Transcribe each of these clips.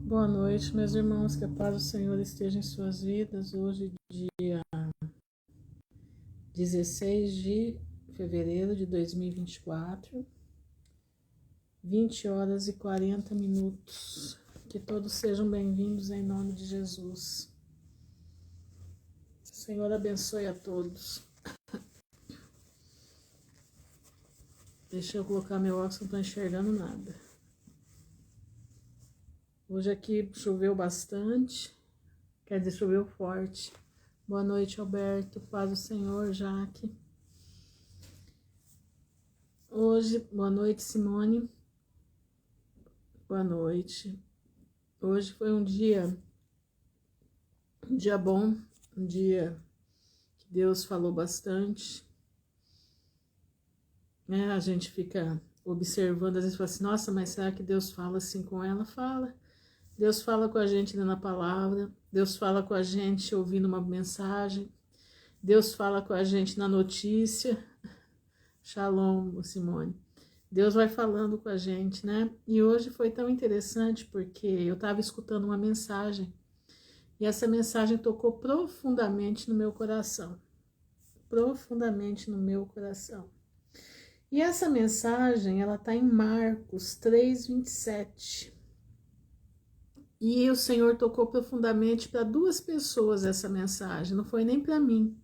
Boa noite, meus irmãos, que a paz do Senhor esteja em suas vidas. Hoje, dia 16 de fevereiro de 2024, 20 horas e 40 minutos. Que todos sejam bem-vindos em nome de Jesus. O Senhor abençoe a todos. Deixa eu colocar meu óculos, não estou enxergando nada. Hoje aqui choveu bastante, quer dizer, choveu forte. Boa noite, Alberto. Paz do Senhor, Jaque. Hoje, boa noite, Simone. Boa noite. Hoje foi um dia bom, um dia que Deus falou bastante. A gente fica observando, às vezes fala assim, nossa, mas será que Deus fala assim com ela? Fala. Deus fala com a gente na palavra, Deus fala com a gente ouvindo uma mensagem, Deus fala com a gente na notícia. Shalom, Simone. Deus vai falando com a gente, né? E hoje foi tão interessante porque eu estava escutando uma mensagem e essa mensagem tocou profundamente no meu coração. Profundamente no meu coração. E essa mensagem, ela está em Marcos 3:27. E o Senhor tocou profundamente para duas pessoas essa mensagem, não foi nem para mim.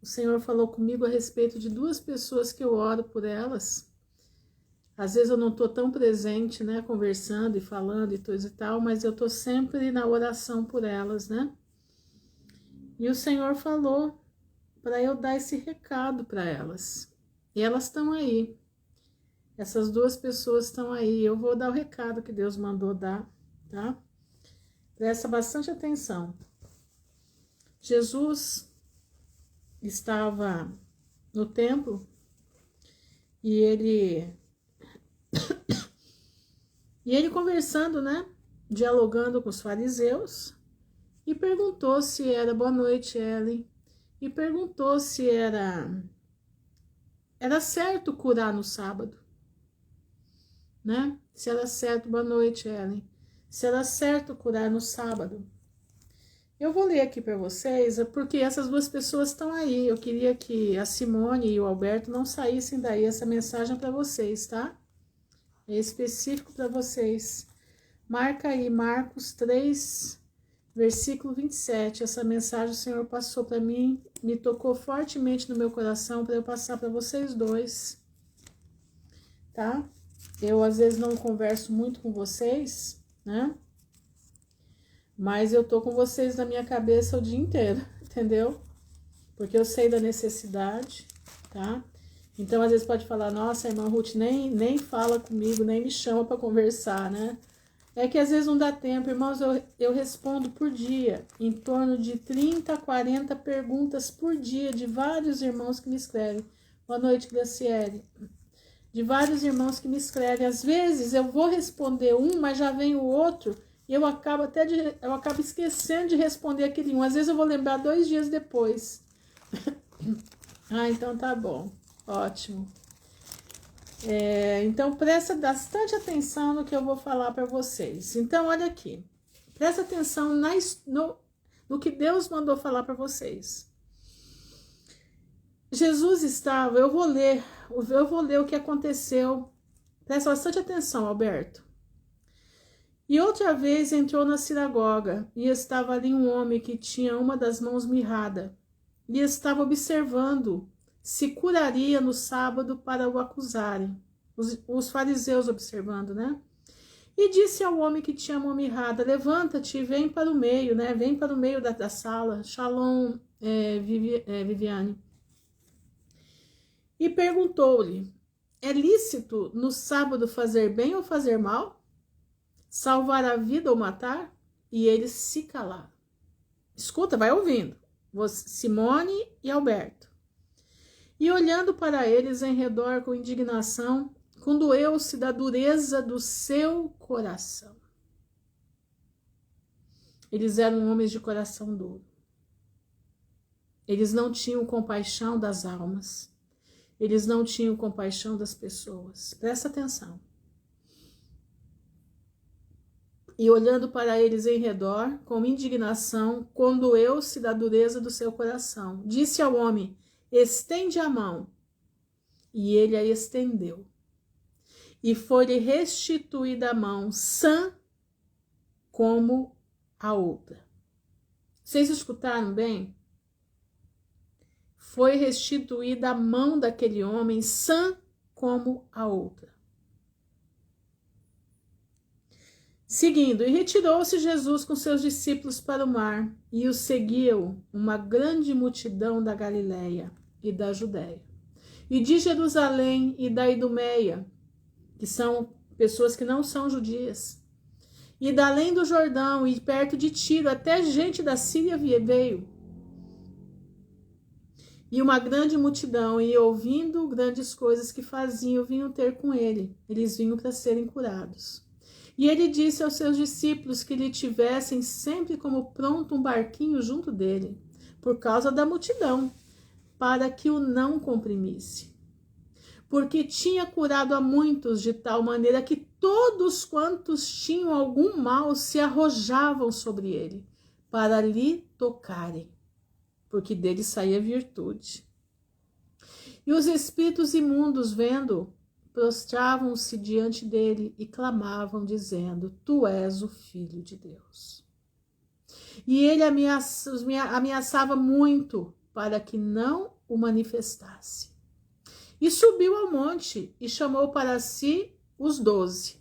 O Senhor falou comigo a respeito de duas pessoas que eu oro por elas. Às vezes eu não estou tão presente, né, conversando e falando e coisa e tal, mas eu estou sempre na oração por elas, né? E o Senhor falou para eu dar esse recado para elas. E elas estão aí. Essas duas pessoas estão aí. Eu vou dar o recado que Deus mandou dar, tá? Presta bastante atenção. Jesus estava no templo e ele conversando, né? Dialogando com os fariseus e perguntou se era, boa noite, Ellen, e perguntou se era certo curar no sábado, né? Se era certo, boa noite, Ellen, se era certo curar no sábado. Eu vou ler aqui para vocês, porque essas duas pessoas estão aí. Eu queria que a Simone e o Alberto não saíssem daí essa mensagem para vocês, tá? É específico para vocês. Marca aí, Marcos 3, versículo 27. Essa mensagem o Senhor passou para mim, me tocou fortemente no meu coração para eu passar para vocês dois, tá? Eu às vezes não converso muito com vocês, né? Mas eu tô com vocês na minha cabeça o dia inteiro, entendeu? Porque eu sei da necessidade, tá? Então, às vezes pode falar, nossa, a irmã Ruth nem fala comigo, nem me chama para conversar, né? É que às vezes não dá tempo, irmãos, eu respondo por dia, em torno de 30 a 40 perguntas por dia de vários irmãos que me escrevem. Boa noite, Graciele. De vários irmãos que me escrevem. Às vezes eu vou responder um, mas já vem o outro, e eu acabo esquecendo de responder aquele um. Às vezes eu vou lembrar 2 dias depois. Então tá bom. Ótimo. Então presta bastante atenção no que eu vou falar para vocês. Então olha aqui. Presta atenção no que Deus mandou falar para vocês. Jesus estava, eu vou ler o que aconteceu. Presta bastante atenção, Alberto. E outra vez entrou na sinagoga, e estava ali um homem que tinha uma das mãos mirrada, e estava observando se curaria no sábado para o acusarem. Os fariseus observando, né? E disse ao homem que tinha a mão mirrada, levanta-te e vem para o meio, né? Vem para o meio da sala. Shalom, Viviane. E perguntou-lhe, é lícito no sábado fazer bem ou fazer mal? Salvar a vida ou matar? E eles se calaram. Escuta, vai ouvindo. Simone e Alberto. E olhando para eles em redor com indignação, condoeu-se da dureza do seu coração. Eles eram homens de coração duro. Eles não tinham compaixão das almas. Eles não tinham compaixão das pessoas. Presta atenção. e olhando para eles em redor, com indignação, condoeu-se da dureza do seu coração. Disse ao homem: estende a mão. E ele a estendeu. E foi-lhe restituída a mão, sã como a outra. Vocês escutaram bem? Foi restituída a mão daquele homem, sã como a outra. Seguindo, e retirou-se Jesus com seus discípulos para o mar, e os seguiu uma grande multidão da Galileia e da Judéia, e de Jerusalém e da Idumeia, que são pessoas que não são judias, e da além do Jordão, e perto de Tiro, até gente da Síria veio. E uma grande multidão, e ouvindo grandes coisas que faziam, vinham ter com ele. Eles vinham para serem curados. E ele disse aos seus discípulos que lhe tivessem sempre como pronto um barquinho junto dele, por causa da multidão, para que o não comprimisse. Porque tinha curado a muitos de tal maneira que todos quantos tinham algum mal se arrojavam sobre ele, para lhe tocarem, porque dele saía virtude. E os espíritos imundos, vendo, prostravam-se diante dele e clamavam, dizendo: tu és o Filho de Deus. E ele ameaçava muito para que não o manifestasse. E subiu ao monte e chamou para si os 12.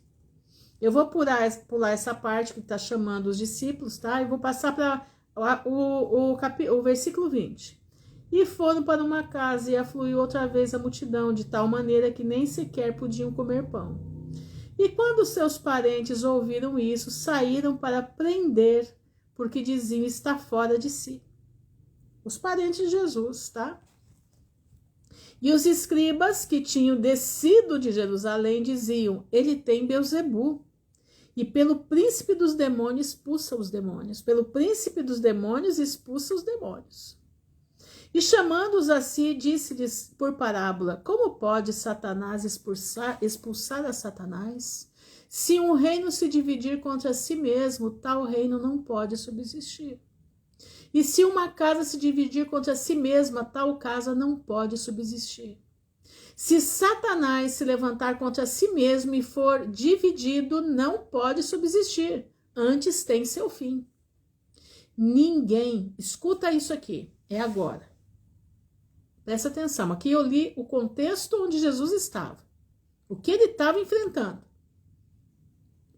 Eu vou pular essa parte que está chamando os discípulos, tá? E vou passar para o versículo 20. E foram para uma casa, e afluiu outra vez a multidão, de tal maneira que nem sequer podiam comer pão. E quando seus parentes ouviram isso, saíram para prender, porque diziam: está fora de si. Os parentes de Jesus, tá? E os escribas que tinham descido de Jerusalém diziam: ele tem Beelzebu, e pelo príncipe dos demônios expulsa os demônios. Pelo príncipe dos demônios expulsa os demônios. E chamando-os a si, disse-lhes por parábola: como pode Satanás expulsar a Satanás? Se um reino se dividir contra si mesmo, tal reino não pode subsistir. E se uma casa se dividir contra si mesma, tal casa não pode subsistir. Se Satanás se levantar contra si mesmo e for dividido, não pode subsistir, antes tem seu fim. Ninguém, escuta isso aqui, é agora. Presta atenção, aqui eu li o contexto onde Jesus estava, o que ele estava enfrentando,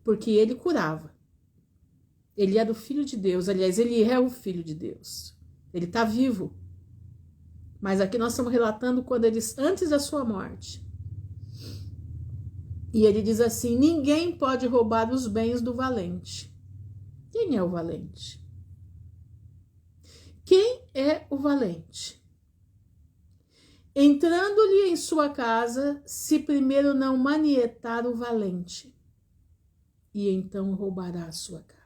porque ele curava. Ele era o Filho de Deus, aliás, ele é o Filho de Deus. Ele está vivo. Mas aqui nós estamos relatando quando ele, antes da sua morte. E ele diz assim: ninguém pode roubar os bens do valente. Quem é o valente? Quem é o valente? Entrando-lhe em sua casa, se primeiro não manietar o valente, e então roubará a sua casa.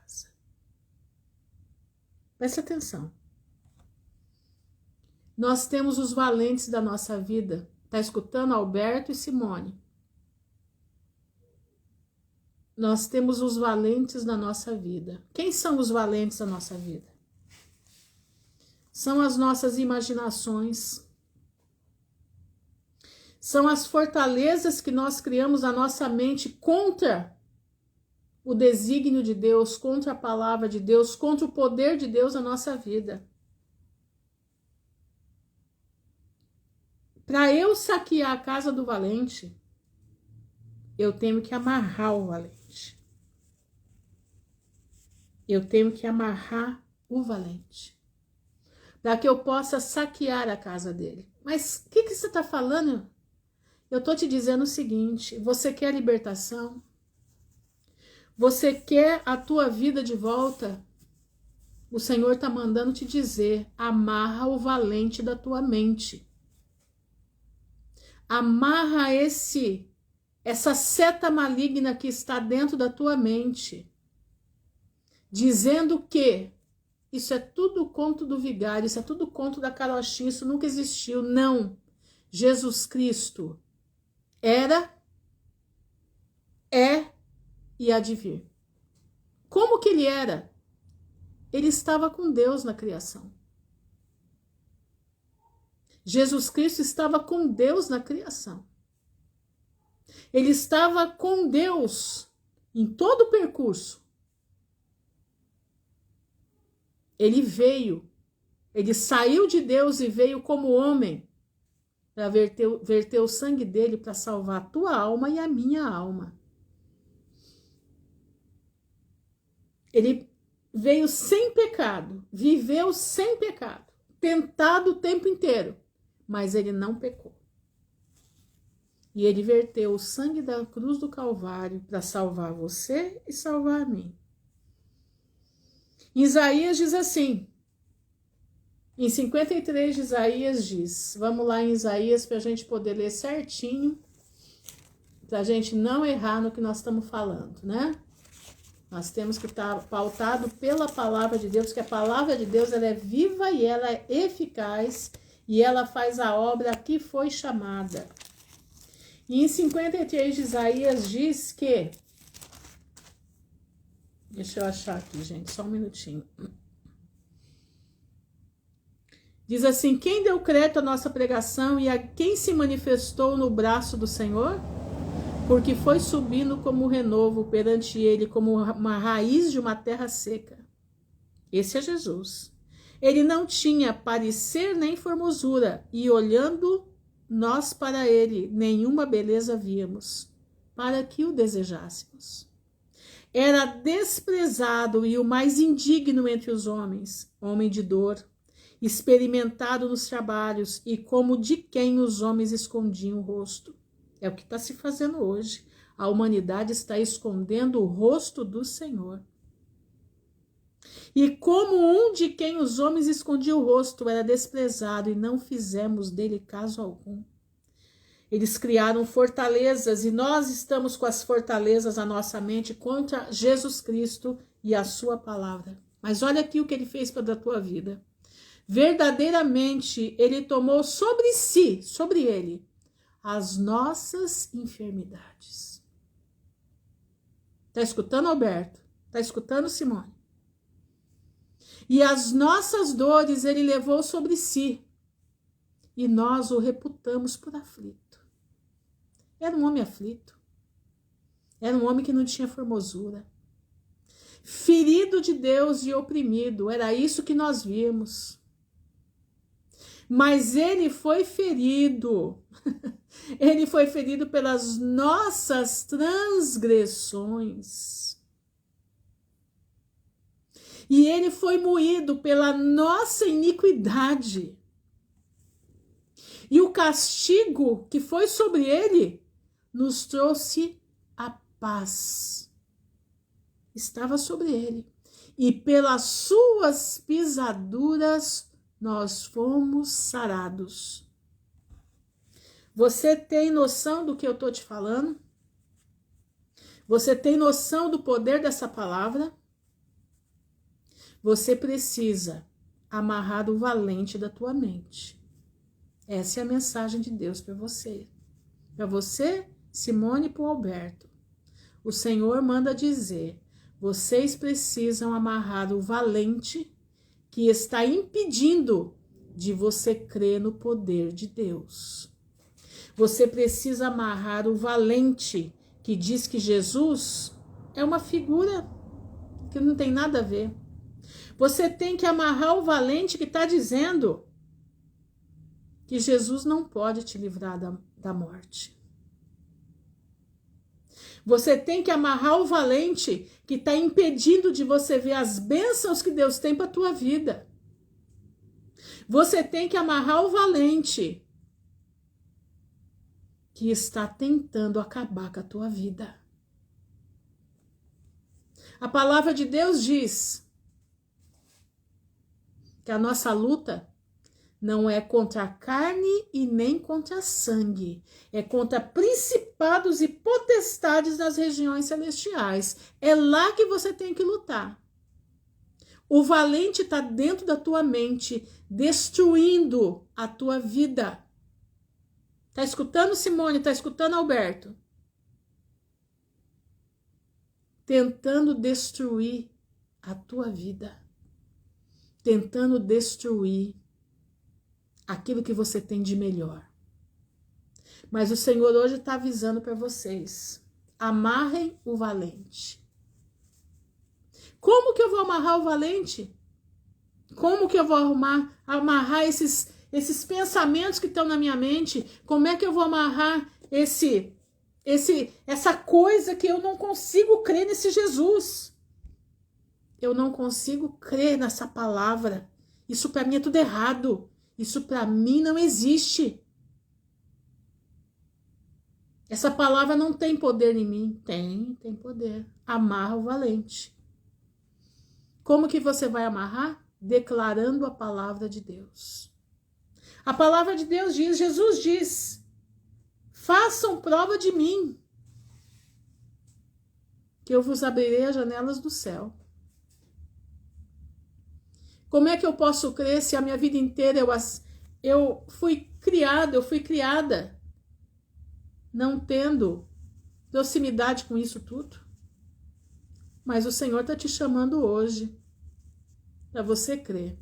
Presta atenção. Nós temos os valentes da nossa vida. Tá escutando Alberto e Simone? Nós temos os valentes da nossa vida. Quem são os valentes da nossa vida? São as nossas imaginações. São as fortalezas que nós criamos na nossa mente contra o desígnio de Deus, contra a palavra de Deus, contra o poder de Deus na nossa vida. Para eu saquear a casa do valente, eu tenho que amarrar o valente. Eu tenho que amarrar o valente, para que eu possa saquear a casa dele. Mas o que você está falando? Eu estou te dizendo o seguinte: você quer libertação? Você quer a tua vida de volta? O Senhor está mandando te dizer: amarra o valente da tua mente. Amarra essa seta maligna que está dentro da tua mente, dizendo que isso é tudo conto do vigário, isso é tudo conto da carochinha, isso nunca existiu. Não. Jesus Cristo era, é e há de vir. Como que ele era? Ele estava com Deus na criação. Jesus Cristo estava com Deus na criação. Ele estava com Deus em todo o percurso. Ele saiu de Deus e veio como homem para verter o sangue dele para salvar a tua alma e a minha alma. Ele veio sem pecado, viveu sem pecado, tentado o tempo inteiro, mas ele não pecou. E ele verteu o sangue da cruz do Calvário para salvar você e salvar a mim. Isaías diz assim, em 53 de Isaías diz, vamos lá em Isaías para a gente poder ler certinho, para a gente não errar no que nós estamos falando, né? Nós temos que estar pautado pela palavra de Deus, porque a palavra de Deus ela é viva e ela é eficaz e ela faz a obra que foi chamada. E em 53 de Isaías diz que... Deixa eu achar aqui, gente, só um minutinho. Diz assim, quem deu crédito à nossa pregação e a quem se manifestou no braço do Senhor? Porque foi subindo como renovo perante ele, como uma raiz de uma terra seca. Esse é Jesus. Ele não tinha parecer nem formosura, e olhando nós para ele, nenhuma beleza víamos, para que o desejássemos. Era desprezado e o mais indigno entre os homens, homem de dor, experimentado nos trabalhos, e como de quem os homens escondiam o rosto. É o que está se fazendo hoje. A humanidade está escondendo o rosto do Senhor. E como um de quem os homens escondiam o rosto, era desprezado e não fizemos dele caso algum. Eles criaram fortalezas e nós estamos com as fortalezas na nossa mente contra Jesus Cristo e a sua palavra. Mas olha aqui o que ele fez para a tua vida. Verdadeiramente, ele tomou sobre si, sobre ele, as nossas enfermidades. Tá escutando, Alberto? Tá escutando, Simone? E as nossas dores ele levou sobre si, e nós o reputamos por aflito. Era um homem aflito. Era um homem que não tinha formosura. Ferido de Deus e oprimido, era isso que nós vimos. Mas ele foi ferido. Ele foi ferido pelas nossas transgressões. E ele foi moído pela nossa iniquidade. E o castigo que foi sobre ele nos trouxe a paz. Estava sobre ele. E pelas suas pisaduras nós fomos sarados. Você tem noção do que eu estou te falando? Você tem noção do poder dessa palavra? Você precisa amarrar o valente da tua mente. Essa é a mensagem de Deus para você. Para você, Simone, e para o Alberto. O Senhor manda dizer, vocês precisam amarrar o valente que está impedindo de você crer no poder de Deus. Você precisa amarrar o valente que diz que Jesus é uma figura que não tem nada a ver. Você tem que amarrar o valente que está dizendo que Jesus não pode te livrar da morte. Você tem que amarrar o valente que está impedindo de você ver as bênçãos que Deus tem para a tua vida. Você tem que amarrar o valente que está tentando acabar com a tua vida. A palavra de Deus diz que a nossa luta não é contra a carne e nem contra sangue. É contra principados e potestades nas regiões celestiais. É lá que você tem que lutar. O valente está dentro da tua mente, destruindo a tua vida. Tá escutando, Simone? Tá escutando, Alberto? tentando destruir a tua vida, tentando destruir aquilo que você tem de melhor. Mas o Senhor hoje está avisando para vocês: amarrem o valente. Como que eu vou amarrar o valente? Como que eu vou amarrar esses pensamentos que estão na minha mente? Como é que eu vou amarrar essa coisa que eu não consigo crer nesse Jesus? Eu não consigo crer nessa palavra. Isso para mim é tudo errado. Isso para mim não existe. Essa palavra não tem poder em mim. Tem poder. Amarra o valente. Como que você vai amarrar? Declarando a palavra de Deus. A palavra de Deus diz, Jesus diz: façam prova de mim, que eu vos abrirei as janelas do céu. Como é que eu posso crer se a minha vida inteira eu fui criada não tendo proximidade com isso tudo? Mas o Senhor está te chamando hoje para você crer.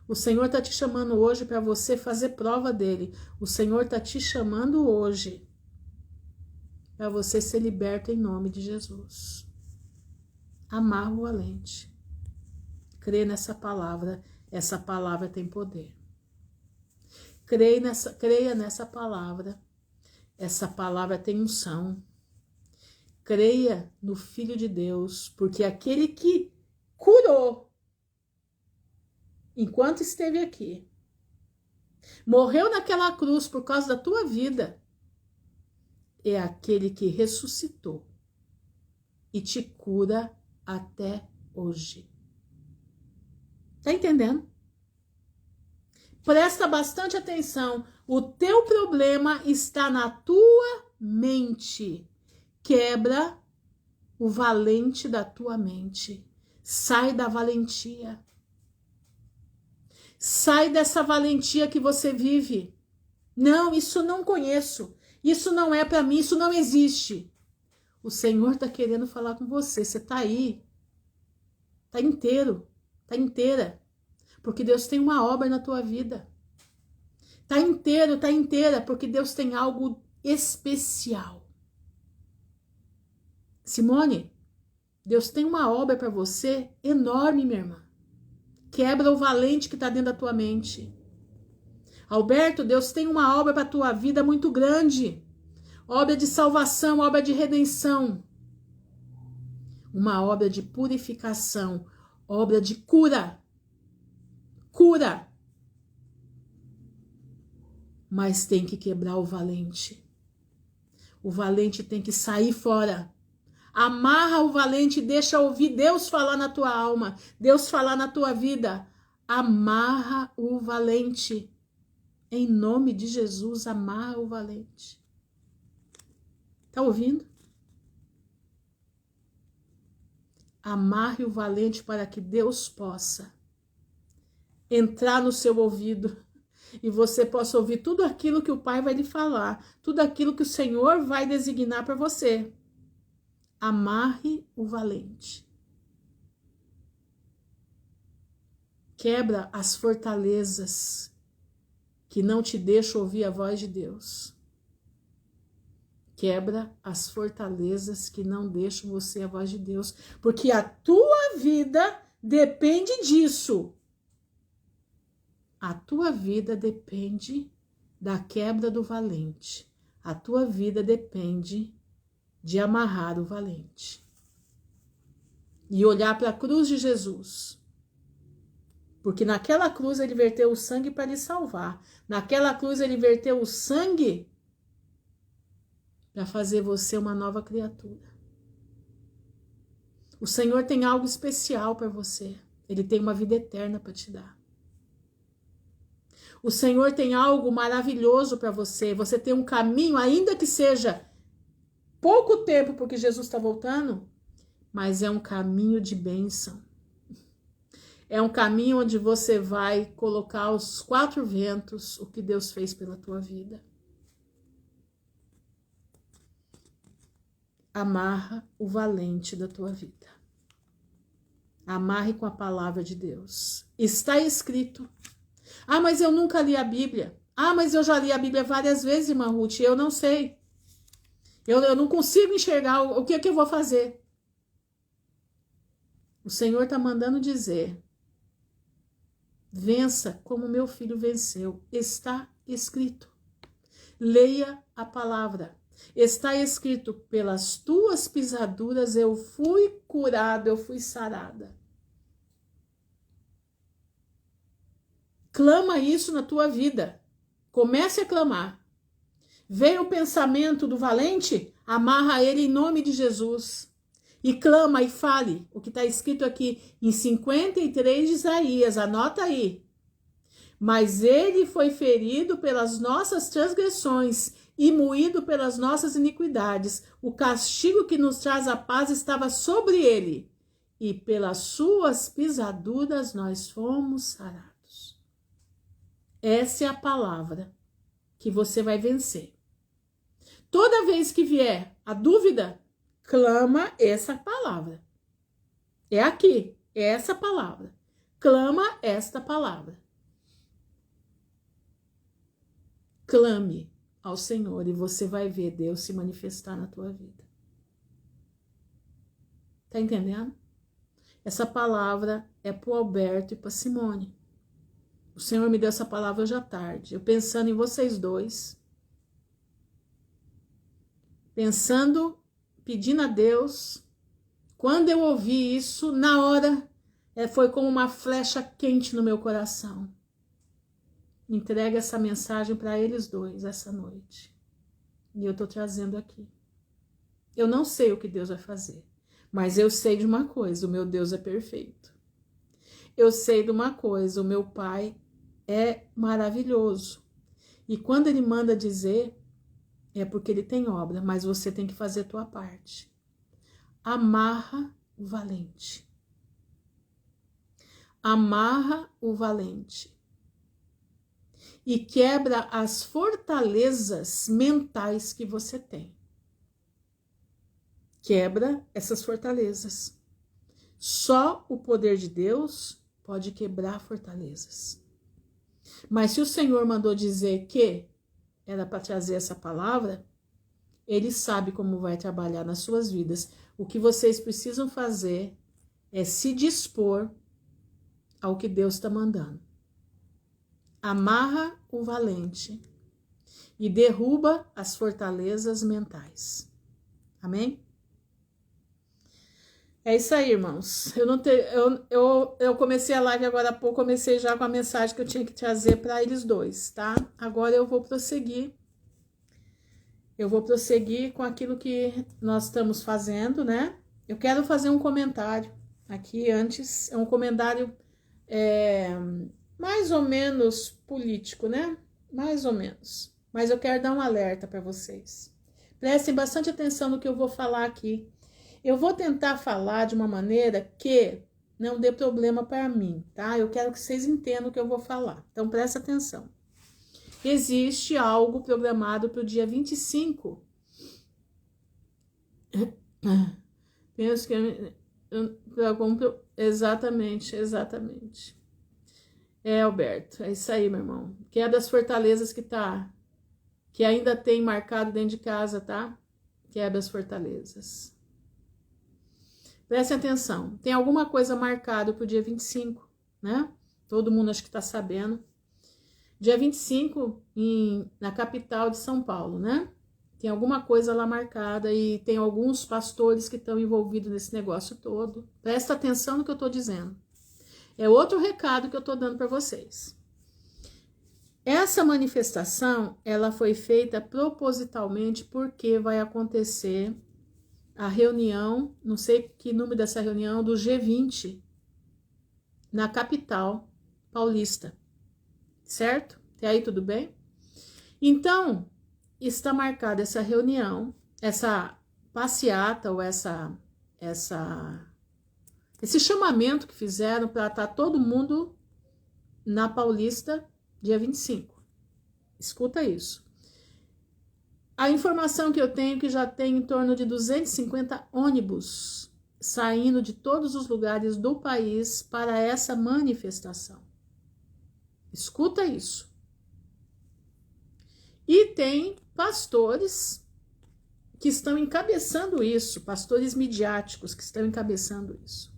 O Senhor está te chamando hoje para você fazer prova dele. O Senhor está te chamando hoje para você ser liberto em nome de Jesus. Amarra o valente. Crê nessa palavra. Essa palavra tem poder. Creia nessa palavra. Essa palavra tem unção. Creia no Filho de Deus, porque aquele que curou enquanto esteve aqui, morreu naquela cruz por causa da tua vida, é aquele que ressuscitou e te cura até hoje. Tá entendendo? Presta bastante atenção. O teu problema está na tua mente. Quebra o valente da tua mente. Sai da valentia. Sai dessa valentia que você vive. Não, isso não conheço. Isso não é para mim, isso não existe. O Senhor está querendo falar com você. Você está aí. Está inteiro. Está inteira. Porque Deus tem uma obra na tua vida. Está inteiro, está inteira, porque Deus tem algo especial. Simone, Deus tem uma obra para você enorme, minha irmã. Quebra o valente que está dentro da tua mente. Alberto, Deus tem uma obra para a tua vida muito grande. Obra de salvação, obra de redenção. Uma obra de purificação, obra de cura. Cura. Mas tem que quebrar o valente. O valente tem que sair fora. Amarra o valente e deixa ouvir Deus falar na tua alma. Deus falar na tua vida. Amarra o valente. Em nome de Jesus, amarra o valente. Tá ouvindo? Amarre o valente para que Deus possa entrar no seu ouvido e você possa ouvir tudo aquilo que o Pai vai lhe falar, tudo aquilo que o Senhor vai designar para você. Amarre o valente. Quebra as fortalezas que não te deixam ouvir a voz de Deus. Quebra as fortalezas que não deixam você a voz de Deus, porque a tua vida depende disso. A tua vida depende da quebra do valente. A tua vida depende de amarrar o valente. E olhar para a cruz de Jesus. Porque naquela cruz ele verteu o sangue para lhe salvar. Naquela cruz ele verteu o sangue para fazer você uma nova criatura. O Senhor tem algo especial para você. Ele tem uma vida eterna para te dar. O Senhor tem algo maravilhoso para você. Você tem um caminho, ainda que seja pouco tempo, porque Jesus está voltando, mas é um caminho de bênção. É um caminho onde você vai colocar aos quatro ventos o que Deus fez pela tua vida. amarra o valente da tua vida. Amarre com a palavra de Deus. Está escrito. Ah, mas eu nunca li a Bíblia. Ah, mas eu já li a Bíblia várias vezes, irmã Ruth, eu não sei. Eu não consigo enxergar o que é que eu vou fazer. O Senhor está mandando dizer: vença como meu filho venceu. Está escrito. Leia a palavra. Está escrito: pelas tuas pisaduras eu fui curada, eu fui sarada. Clama isso na tua vida. Comece a clamar. Veio o pensamento do valente? Amarra ele em nome de Jesus. E clama e fale o que está escrito aqui em 53 de Isaías. Anota aí. Mas ele foi ferido pelas nossas transgressões e moído pelas nossas iniquidades. O castigo que nos traz a paz estava sobre ele. E pelas suas pisaduras nós fomos sarados. Essa é a palavra que você vai vencer. Toda vez que vier a dúvida, clama essa palavra. É aqui, é essa palavra. Clama esta palavra. Clame ao Senhor e você vai ver Deus se manifestar na tua vida. Tá entendendo? Essa palavra é para o Alberto e para Simone. O Senhor me deu essa palavra hoje à tarde. Eu pensando em vocês dois. Pensando, pedindo a Deus. Quando eu ouvi isso, na hora, foi como uma flecha quente no meu coração. Entrega essa mensagem para eles dois essa noite. E eu estou trazendo aqui. Eu não sei o que Deus vai fazer. Mas eu sei de uma coisa, o meu Deus é perfeito. Eu sei de uma coisa, o meu Pai é maravilhoso. E quando Ele manda dizer, é porque Ele tem obra, mas você tem que fazer a tua parte. Amarra o valente. Amarra o valente. E quebra as fortalezas mentais que você tem. Quebra essas fortalezas. Só o poder de Deus pode quebrar fortalezas. Mas se o Senhor mandou dizer que era para trazer essa palavra, Ele sabe como vai trabalhar nas suas vidas. O que vocês precisam fazer é se dispor ao que Deus está mandando. Amarra o valente e derruba as fortalezas mentais. Amém? É isso aí, irmãos. Eu comecei a live agora há pouco, comecei já com a mensagem que eu tinha que trazer para eles dois, tá? Agora eu vou prosseguir. Eu vou prosseguir com aquilo que nós estamos fazendo, né? Eu quero fazer um comentário aqui antes. É um comentário mais ou menos político, né? Mais ou menos. Mas eu quero dar um alerta para vocês. Prestem bastante atenção no que eu vou falar aqui. Eu vou tentar falar de uma maneira que não dê problema para mim, tá? Eu quero que vocês entendam o que eu vou falar. Então, presta atenção. Existe algo programado para o dia 25. Penso que... Exatamente. Alberto, é isso aí, meu irmão. Que é das fortalezas que ainda tem marcado dentro de casa, tá? Quebra as fortalezas. Prestem atenção, tem alguma coisa marcada para o dia 25, né? Todo mundo acho que está sabendo. Dia 25, na capital de São Paulo, né? Tem alguma coisa lá marcada e tem alguns pastores que estão envolvidos nesse negócio todo. Presta atenção no que eu estou dizendo. É outro recado que eu estou dando para vocês. Essa manifestação, ela foi feita propositalmente porque vai acontecer a reunião, não sei que número dessa reunião, do G20 na capital paulista, certo? Até aí tudo bem? Então, está marcada essa reunião, essa passeata ou esse chamamento que fizeram para estar todo mundo na Paulista dia 25. Escuta isso. A informação que eu tenho é que já tem em torno de 250 ônibus saindo de todos os lugares do país para essa manifestação. Escuta isso. E tem pastores que estão encabeçando isso, pastores midiáticos que estão encabeçando isso.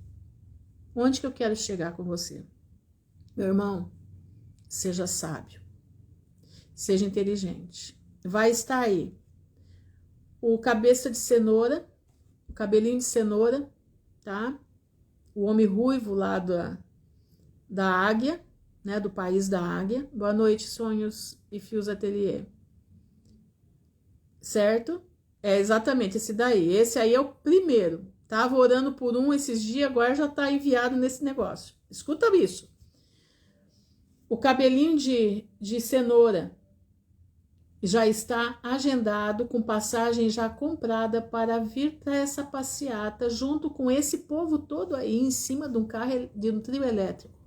Onde que eu quero chegar com você? Meu irmão, seja sábio, seja inteligente. Vai estar aí o cabeça de cenoura, o cabelinho de cenoura, tá? O homem ruivo lá da águia, né? Do país da águia. Boa noite, Sonhos e Fios Atelier. Certo? É exatamente esse daí. Esse aí é o primeiro. Tava orando por um esses dias, agora já tá enviado nesse negócio. Escuta isso. O cabelinho de cenoura já está agendado, com passagem já comprada para vir para essa passeata, junto com esse povo todo aí em cima de um carro, de um trio elétrico.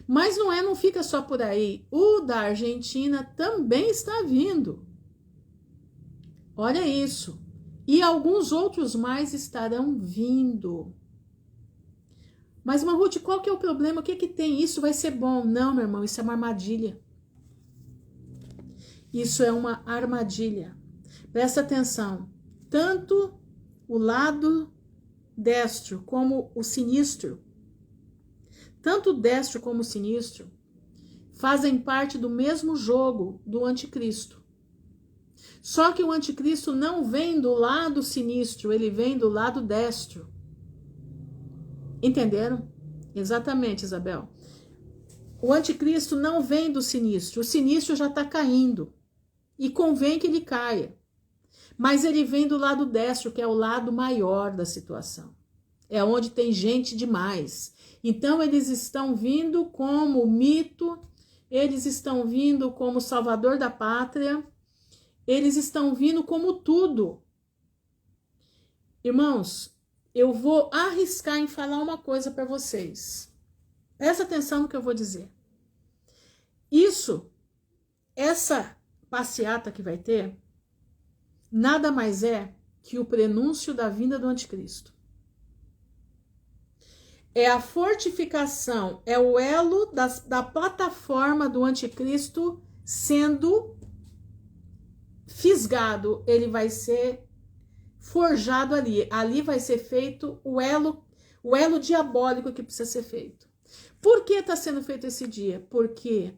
Mas não fica só por aí. O da Argentina também está vindo. Olha isso. E alguns outros mais estarão vindo. Mas, Marruth, qual que é o problema? O que que tem? Isso vai ser bom. Não, meu irmão, isso é uma armadilha. Isso é uma armadilha. Presta atenção. Tanto o lado destro como o sinistro, tanto o destro como o sinistro, fazem parte do mesmo jogo do anticristo. Só que o anticristo não vem do lado sinistro, ele vem do lado destro. Entenderam? Exatamente, Isabel. O anticristo não vem do sinistro, o sinistro já está caindo. E convém que ele caia. Mas ele vem do lado destro, que é o lado maior da situação. É onde tem gente demais. Então eles estão vindo como mito, eles estão vindo como salvador da pátria, eles estão vindo como tudo. Irmãos, eu vou arriscar em falar uma coisa para vocês. Presta atenção no que eu vou dizer. Essa passeata que vai ter, nada mais é que o prenúncio da vinda do anticristo. É a fortificação, é o elo da plataforma do anticristo sendo fisgado. Ele vai ser forjado ali. Ali vai ser feito o elo diabólico que precisa ser feito. Por que está sendo feito esse dia? Porque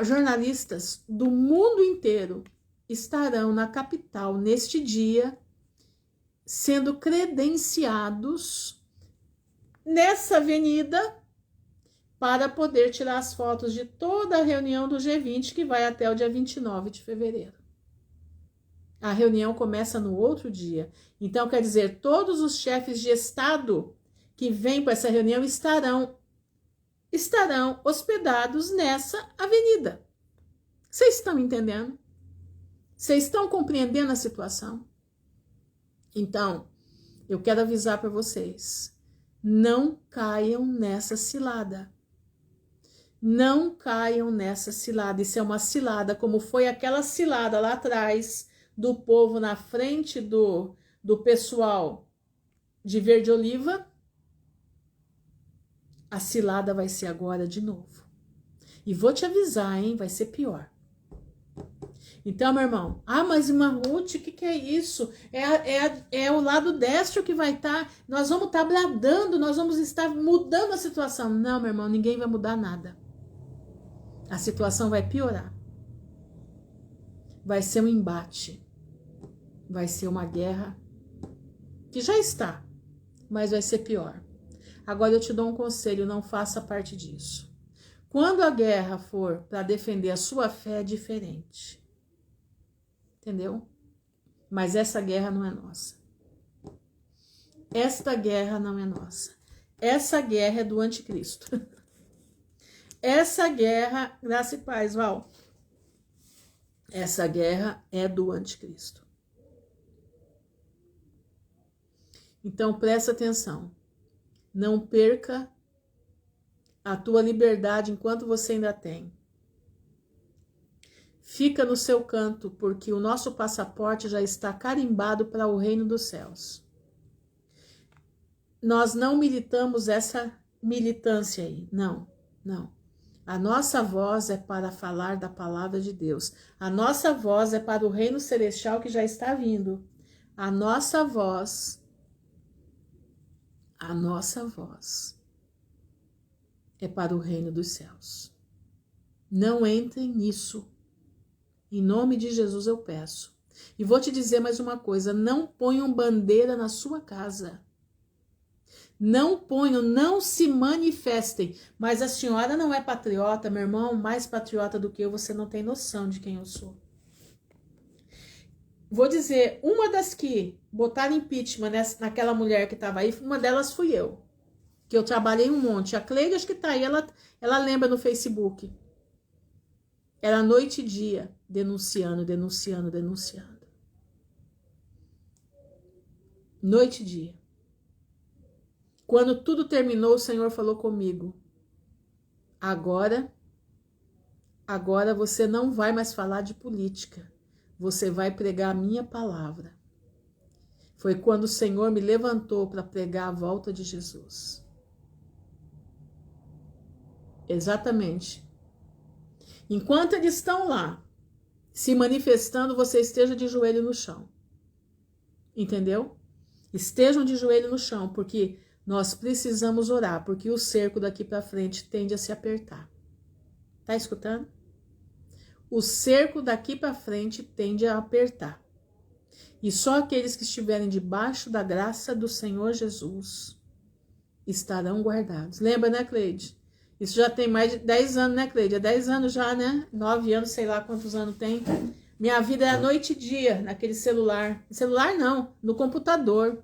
jornalistas do mundo inteiro estarão na capital neste dia, sendo credenciados nessa avenida para poder tirar as fotos de toda a reunião do G20, que vai até o dia 29 de fevereiro. A reunião começa no outro dia. Então, quer dizer, todos os chefes de Estado que vêm para essa reunião estarão hospedados nessa avenida. Vocês estão entendendo? Vocês estão compreendendo a situação? Então, eu quero avisar para vocês, não caiam nessa cilada. Não caiam nessa cilada. Isso é uma cilada, como foi aquela cilada lá atrás do povo na frente do pessoal de verde oliva. A cilada vai ser agora de novo. E vou te avisar, hein? Vai ser pior. Então, meu irmão, mas Marruth, o que é isso? É o lado destro que vai estar, nós vamos estar bradando, nós vamos estar mudando a situação. Não, meu irmão, ninguém vai mudar nada. A situação vai piorar. Vai ser um embate. Vai ser uma guerra que já está, mas vai ser pior. Agora eu te dou um conselho, não faça parte disso. Quando a guerra for para defender a sua fé, é diferente. Entendeu? Mas essa guerra não é nossa. Esta guerra não é nossa. Essa guerra é do anticristo. Essa guerra, graça e paz, Val. Essa guerra é do anticristo. Então presta atenção. Não perca a tua liberdade enquanto você ainda tem. fica no seu canto, porque o nosso passaporte já está carimbado para o reino dos céus. Nós não militamos essa militância aí, não. A nossa voz é para falar da palavra de Deus. A nossa voz é para o reino celestial que já está vindo. A nossa voz é para o reino dos céus. Não entrem nisso. Em nome de Jesus eu peço. E vou te dizer mais uma coisa, não ponham bandeira na sua casa. Não ponham, não se manifestem. Mas a senhora não é patriota, meu irmão, mais patriota do que eu, você não tem noção de quem eu sou. Vou dizer, uma das que botaram impeachment naquela mulher que estava aí, uma delas fui eu. Que eu trabalhei um monte. A Cleide, acho que está aí, ela lembra no Facebook. Era noite e dia, denunciando. Noite e dia. Quando tudo terminou, o Senhor falou comigo. Agora você não vai mais falar de política. Você vai pregar a minha palavra. Foi quando o Senhor me levantou para pregar a volta de Jesus. Exatamente. Enquanto eles estão lá, se manifestando, você esteja de joelho no chão. Entendeu? Estejam de joelho no chão, porque nós precisamos orar, porque o cerco daqui para frente tende a se apertar. Tá escutando? O cerco daqui para frente tende a apertar. E só aqueles que estiverem debaixo da graça do Senhor Jesus estarão guardados. Lembra, né, Cleide? Isso já tem mais de 10 anos, né, Cleide? É 10 anos já, né? 9 anos, sei lá quantos anos tem. Minha vida é noite e dia naquele celular. Celular não, no computador.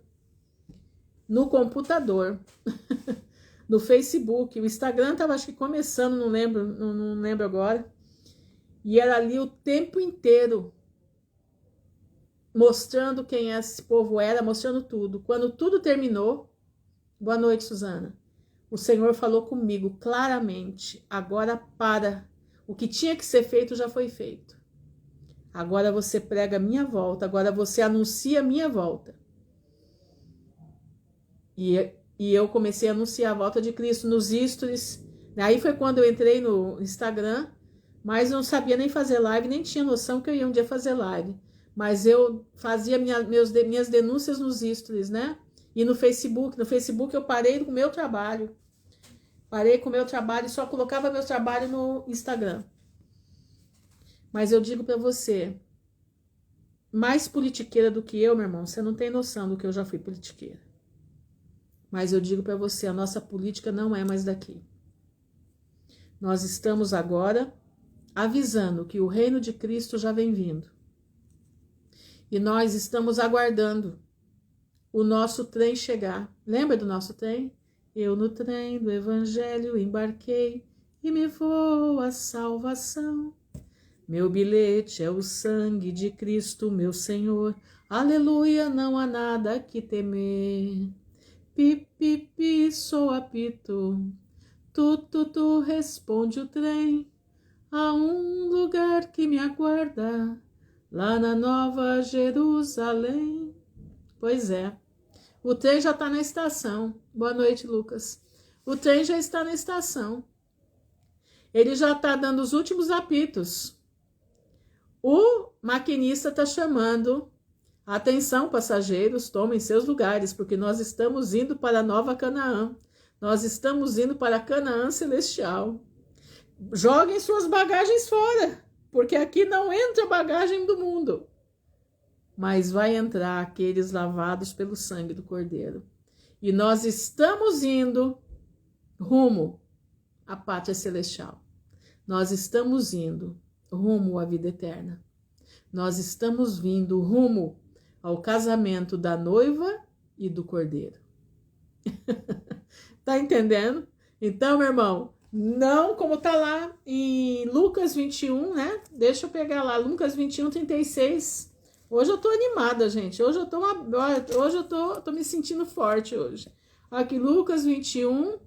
No computador. No Facebook. O Instagram estava, acho que começando, não lembro agora. E era ali o tempo inteiro. Mostrando quem esse povo era, mostrando tudo. Quando tudo terminou, boa noite, Suzana. O Senhor falou comigo claramente, agora para. O que tinha que ser feito já foi feito. Agora você prega a minha volta, agora você anuncia a minha volta. E eu comecei a anunciar a volta de Cristo nos stories. Aí foi quando eu entrei no Instagram, mas não sabia nem fazer live, nem tinha noção que eu ia um dia fazer live. Mas eu fazia minhas denúncias nos stories, né? E no Facebook. No Facebook eu parei com o meu trabalho. Parei com o meu trabalho e só colocava meu trabalho no Instagram. Mas eu digo para você, mais politiqueira do que eu, meu irmão, você não tem noção do que eu já fui politiqueira. Mas eu digo para você, a nossa política não é mais daqui. Nós estamos agora avisando que o reino de Cristo já vem vindo. E nós estamos aguardando o nosso trem chegar. Lembra do nosso trem? Eu no trem do evangelho embarquei e me vou à salvação. Meu bilhete é o sangue de Cristo, meu Senhor. Aleluia, não há nada que temer. Pi, pi, pi, sou apito. Tu, responde o trem. Há um lugar que me aguarda, lá na Nova Jerusalém. Pois é. O trem já está na estação. Boa noite, Lucas. O trem já está na estação. Ele já está dando os últimos apitos. O maquinista está chamando. Atenção, passageiros, tomem seus lugares, porque nós estamos indo para a Nova Canaã. Nós estamos indo para a Canaã Celestial. Joguem suas bagagens fora, porque aqui não entra bagagem do mundo. Mas vai entrar aqueles lavados pelo sangue do Cordeiro. E nós estamos indo rumo à pátria celestial. Nós estamos indo rumo à vida eterna. Nós estamos vindo rumo ao casamento da noiva e do Cordeiro. Tá entendendo? Então, meu irmão, não como tá lá em Lucas 21, né? Deixa eu pegar lá, Lucas 21, 36. Hoje eu tô animada, gente. Hoje eu tô me sentindo forte hoje. Aqui, Lucas 21,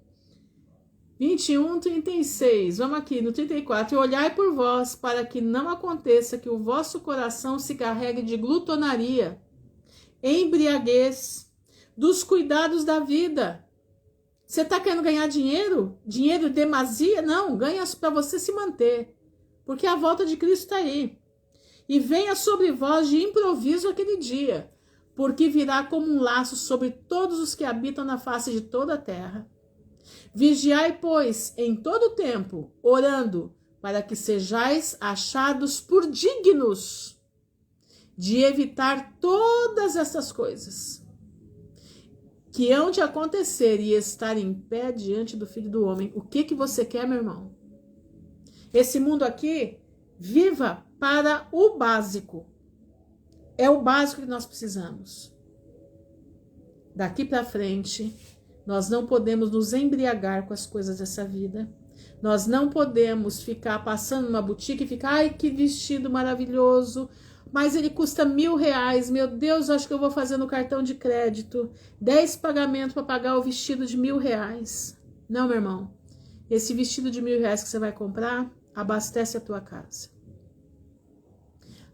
21, 36. Vamos aqui no 34. Olhai por vós, para que não aconteça que o vosso coração se carregue de glutonaria, embriaguez, dos cuidados da vida. Você está querendo ganhar dinheiro? Dinheiro demasia? Não, ganha para você se manter. Porque a volta de Cristo está aí. E venha sobre vós de improviso aquele dia, porque virá como um laço sobre todos os que habitam na face de toda a terra. Vigiai, pois, em todo o tempo, orando, para que sejais achados por dignos de evitar todas essas coisas que hão de acontecer e estar em pé diante do Filho do Homem. O que você quer, meu irmão? Esse mundo aqui, viva para o básico. É o básico que nós precisamos. Daqui para frente, nós não podemos nos embriagar com as coisas dessa vida. Nós não podemos ficar passando numa boutique e ficar, ai, que vestido maravilhoso, mas ele custa R$1.000, meu Deus, acho que eu vou fazer no cartão de crédito, 10 pagamentos para pagar o vestido de R$1.000. Não, meu irmão, esse vestido de R$1.000 que você vai comprar, abastece a tua casa.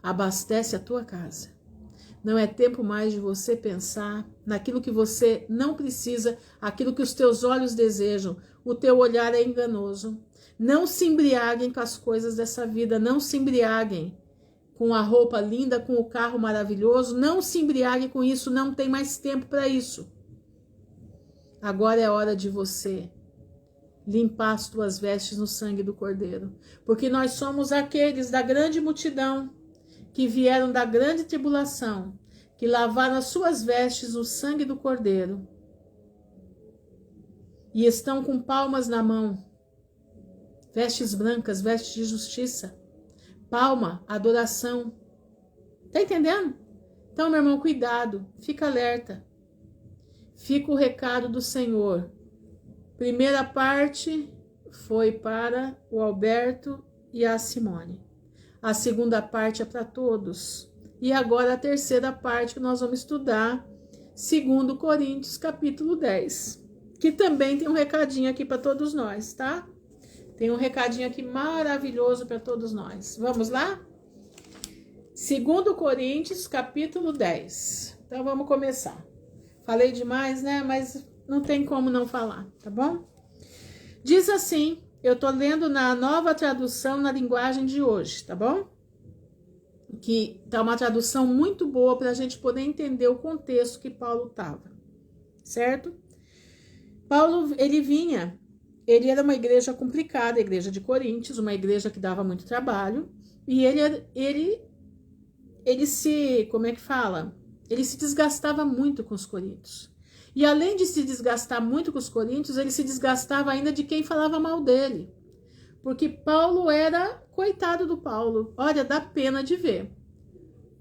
Abastece a tua casa. Não é tempo mais de você pensar naquilo que você não precisa, aquilo que os teus olhos desejam. O teu olhar é enganoso. Não se embriaguem com as coisas dessa vida, não se embriaguem com a roupa linda, com o carro maravilhoso, não se embriaguem com isso, não tem mais tempo para isso. Agora é hora de você limpar as tuas vestes no sangue do Cordeiro, porque nós somos aqueles da grande multidão que vieram da grande tribulação, que lavaram as suas vestes no sangue do Cordeiro e estão com palmas na mão, vestes brancas, vestes de justiça. Palma, adoração. Tá entendendo? Então, meu irmão, cuidado, fica alerta. Fica o recado do Senhor. Primeira parte foi para o Alberto e a Simone. A segunda parte é para todos. E agora a terceira parte que nós vamos estudar, 2 Coríntios, capítulo 10. Que também tem um recadinho aqui para todos nós, tá? Tem um recadinho aqui maravilhoso para todos nós. Vamos lá? 2 Coríntios, capítulo 10. Então, vamos começar. Falei demais, né? Mas não tem como não falar, tá bom? Diz assim, eu tô lendo na nova tradução na linguagem de hoje, tá bom? Que tá uma tradução muito boa para a gente poder entender o contexto que Paulo estava, certo? Paulo, ele era uma igreja complicada, a igreja de Coríntios, uma igreja que dava muito trabalho, e ele se, como é que fala? Ele se desgastava muito com os coríntios. E além de se desgastar muito com os coríntios, ele se desgastava ainda de quem falava mal dele. Porque Paulo era, coitado do Paulo, olha, dá pena de ver.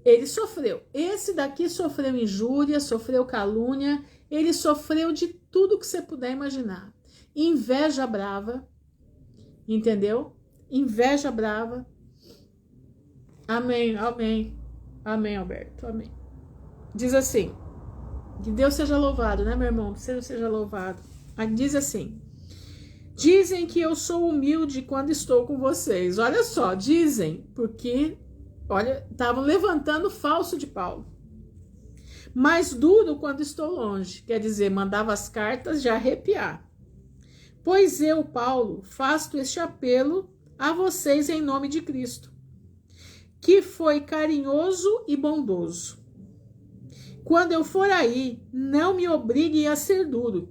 Ele sofreu, esse daqui sofreu injúria, sofreu calúnia, ele sofreu de tudo que você puder imaginar. Inveja brava, entendeu? Inveja brava. Amém, amém, amém, Alberto, amém. Diz assim, que Deus seja louvado, né, meu irmão? Que Deus seja louvado. Diz assim, dizem que eu sou humilde quando estou com vocês. Olha só, dizem, porque, olha, estavam levantando o falso de Paulo. Mas duro quando estou longe, quer dizer, mandava as cartas de arrepiar. Pois eu, Paulo, faço este apelo a vocês em nome de Cristo, que foi carinhoso e bondoso. Quando eu for aí, não me obriguem a ser duro.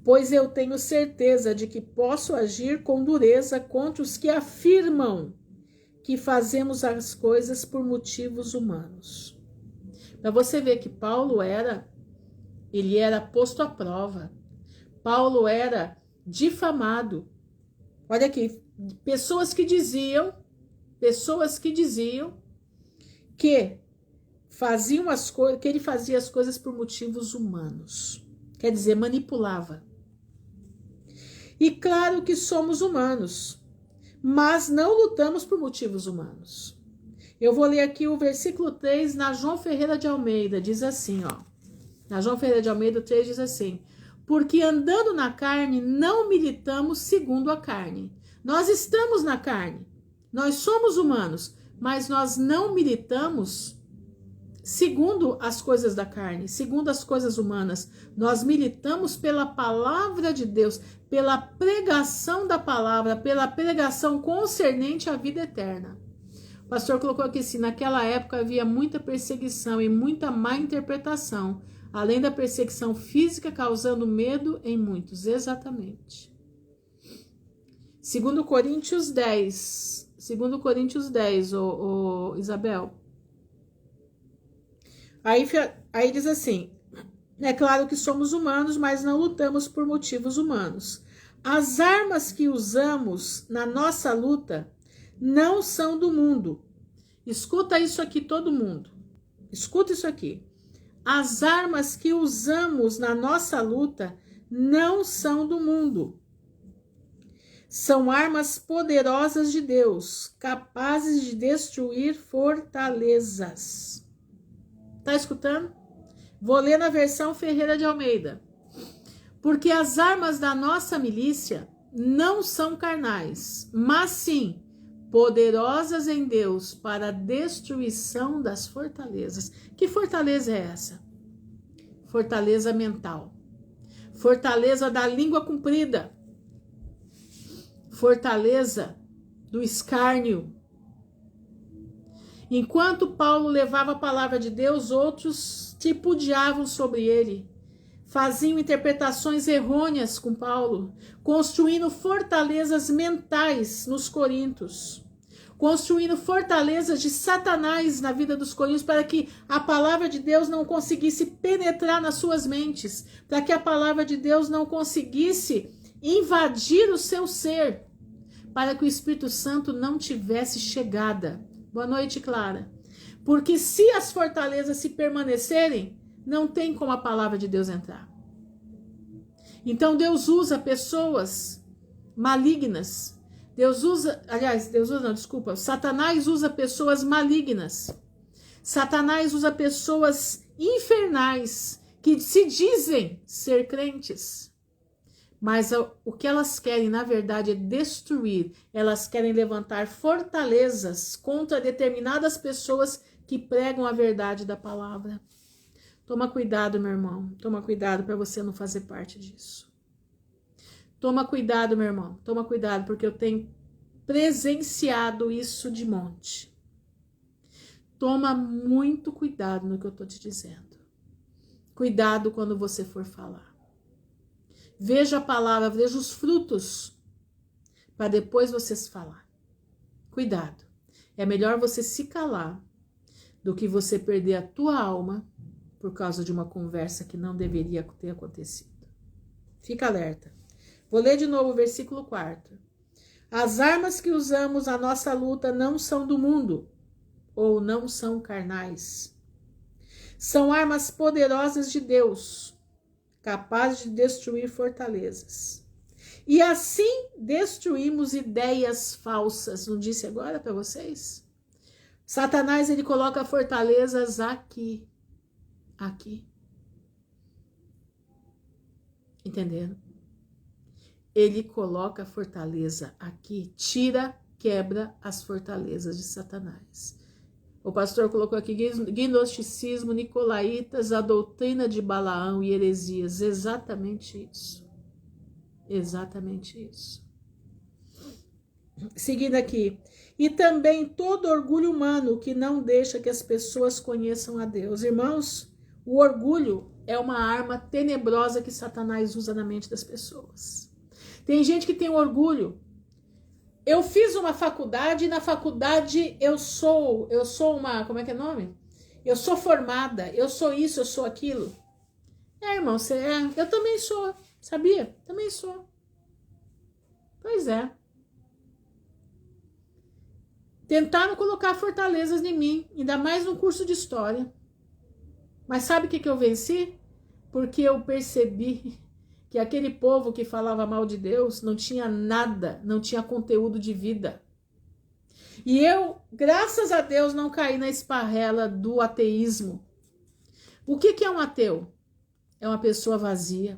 Pois eu tenho certeza de que posso agir com dureza contra os que afirmam que fazemos as coisas por motivos humanos. Para você ver que Paulo ele era posto à prova. Paulo era difamado. Olha aqui, pessoas que diziam que faziam as coisas, que ele fazia as coisas por motivos humanos. Quer dizer, manipulava. E claro que somos humanos, mas não lutamos por motivos humanos. Eu vou ler aqui o versículo 3 na João Ferreira de Almeida, diz assim, ó. Na João Ferreira de Almeida 3 diz assim, porque andando na carne não militamos segundo a carne. Nós estamos na carne, nós somos humanos, mas nós não militamos segundo as coisas da carne, segundo as coisas humanas. Nós militamos pela palavra de Deus, pela pregação da palavra, pela pregação concernente à vida eterna. O pastor colocou aqui assim, naquela época havia muita perseguição e muita má interpretação, além da perseguição física causando medo em muitos. Exatamente. 2 Coríntios 10, Isabel. Aí diz assim, é claro que somos humanos, mas não lutamos por motivos humanos. As armas que usamos na nossa luta não são do mundo. Escuta isso aqui, todo mundo. Escuta isso aqui. As armas que usamos na nossa luta não são do mundo. São armas poderosas de Deus, capazes de destruir fortalezas. Tá escutando? Vou ler na versão Ferreira de Almeida. Porque as armas da nossa milícia não são carnais, mas sim poderosas em Deus para a destruição das fortalezas. Que fortaleza é essa? Fortaleza mental. Fortaleza da língua comprida. Fortaleza do escárnio. Enquanto Paulo levava a palavra de Deus, outros tripudiavam sobre ele, faziam interpretações errôneas com Paulo, construindo fortalezas mentais nos coríntios, construindo fortalezas de Satanás na vida dos coríntios para que a palavra de Deus não conseguisse penetrar nas suas mentes, para que a palavra de Deus não conseguisse invadir o seu ser, para que o Espírito Santo não tivesse chegada. Boa noite, Clara. Porque se as fortalezas se permanecerem, não tem como a palavra de Deus entrar. Então Deus usa pessoas malignas. Satanás usa pessoas malignas. Satanás usa pessoas infernais que se dizem ser crentes. Mas o que elas querem, na verdade, é destruir. Elas querem levantar fortalezas contra determinadas pessoas que pregam a verdade da palavra. Toma cuidado, meu irmão. Toma cuidado para você não fazer parte disso. Toma cuidado, meu irmão. Toma cuidado, porque eu tenho presenciado isso de monte. Toma muito cuidado no que eu estou te dizendo. Cuidado quando você for falar. Veja a palavra, veja os frutos, para depois vocês falar. Cuidado. É melhor você se calar do que você perder a tua alma por causa de uma conversa que não deveria ter acontecido. Fica alerta. Vou ler de novo o versículo 4. As armas que usamos na nossa luta não são do mundo, ou não são carnais. São armas poderosas de Deus, capazes de destruir fortalezas. E assim destruímos ideias falsas. Não disse agora para vocês? Satanás, ele coloca fortalezas aqui. Aqui. Entenderam? Ele coloca a fortaleza aqui. Tira, quebra as fortalezas de Satanás. O pastor colocou aqui gnosticismo, nicolaítas, a doutrina de Balaão e heresias. Exatamente isso. Exatamente isso. Seguindo aqui. E também todo orgulho humano que não deixa que as pessoas conheçam a Deus. Irmãos, o orgulho é uma arma tenebrosa que Satanás usa na mente das pessoas. Tem gente que tem orgulho. Eu fiz uma faculdade e na faculdade eu sou uma, como é que é o nome? Eu sou formada, eu sou isso, eu sou aquilo. Irmão, você é? Eu também sou, sabia? Também sou. Pois é. Tentaram colocar fortalezas em mim, ainda mais no curso de história. Mas sabe o que eu venci? Porque eu percebi que aquele povo que falava mal de Deus não tinha nada, não tinha conteúdo de vida. E eu, graças a Deus, não caí na esparrela do ateísmo. O que é um ateu? É uma pessoa vazia.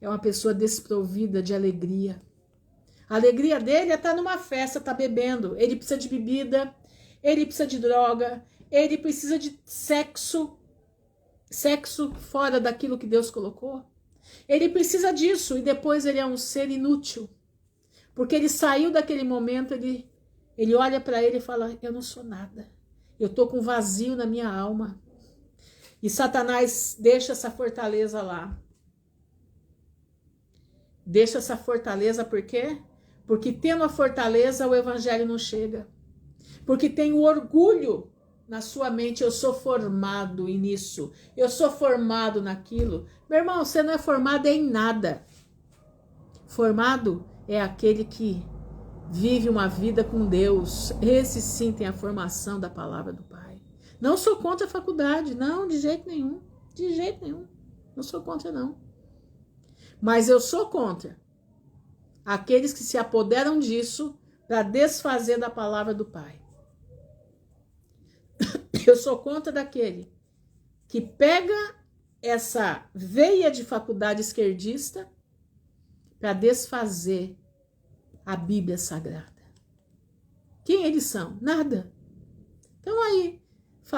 é uma pessoa desprovida de alegria. A alegria dele é estar numa festa, estar bebendo. Ele precisa de bebida, ele precisa de droga, ele precisa de sexo fora daquilo que Deus colocou. Ele precisa disso e depois ele é um ser inútil. Porque ele saiu daquele momento, ele olha para ele e fala, eu não sou nada. Eu estou com vazio na minha alma. E Satanás deixa essa fortaleza lá. Deixa essa fortaleza por quê? Porque tendo a fortaleza, o evangelho não chega. Porque tem o orgulho na sua mente, eu sou formado nisso, eu sou formado naquilo. Meu irmão, você não é formado em nada. Formado é aquele que vive uma vida com Deus. Esse sim tem a formação da palavra do Pai. Não sou contra a faculdade, não, de jeito nenhum. De jeito nenhum. Não sou contra, não. Mas eu sou contra aqueles que se apoderam disso para desfazer da palavra do Pai. Eu sou contra daquele que pega essa veia de faculdade esquerdista para desfazer a Bíblia Sagrada. Quem eles são? Nada. Estão aí,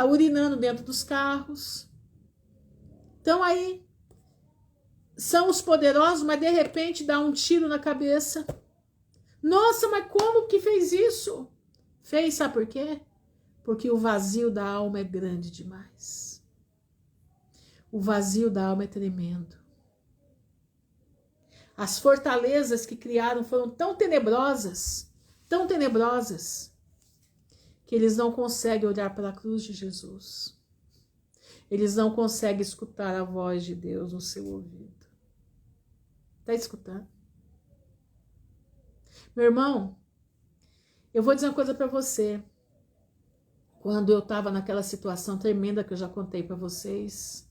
urinando dentro dos carros. Estão aí. São os poderosos, mas de repente dá um tiro na cabeça. Nossa, mas como que fez isso? Fez, sabe por quê? Porque o vazio da alma é grande demais. O vazio da alma é tremendo. As fortalezas que criaram foram tão tenebrosas, que eles não conseguem olhar para a cruz de Jesus. Eles não conseguem escutar a voz de Deus no seu ouvido. Está escutando? Meu irmão, eu vou dizer uma coisa para você. Quando eu estava naquela situação tremenda que eu já contei para vocês,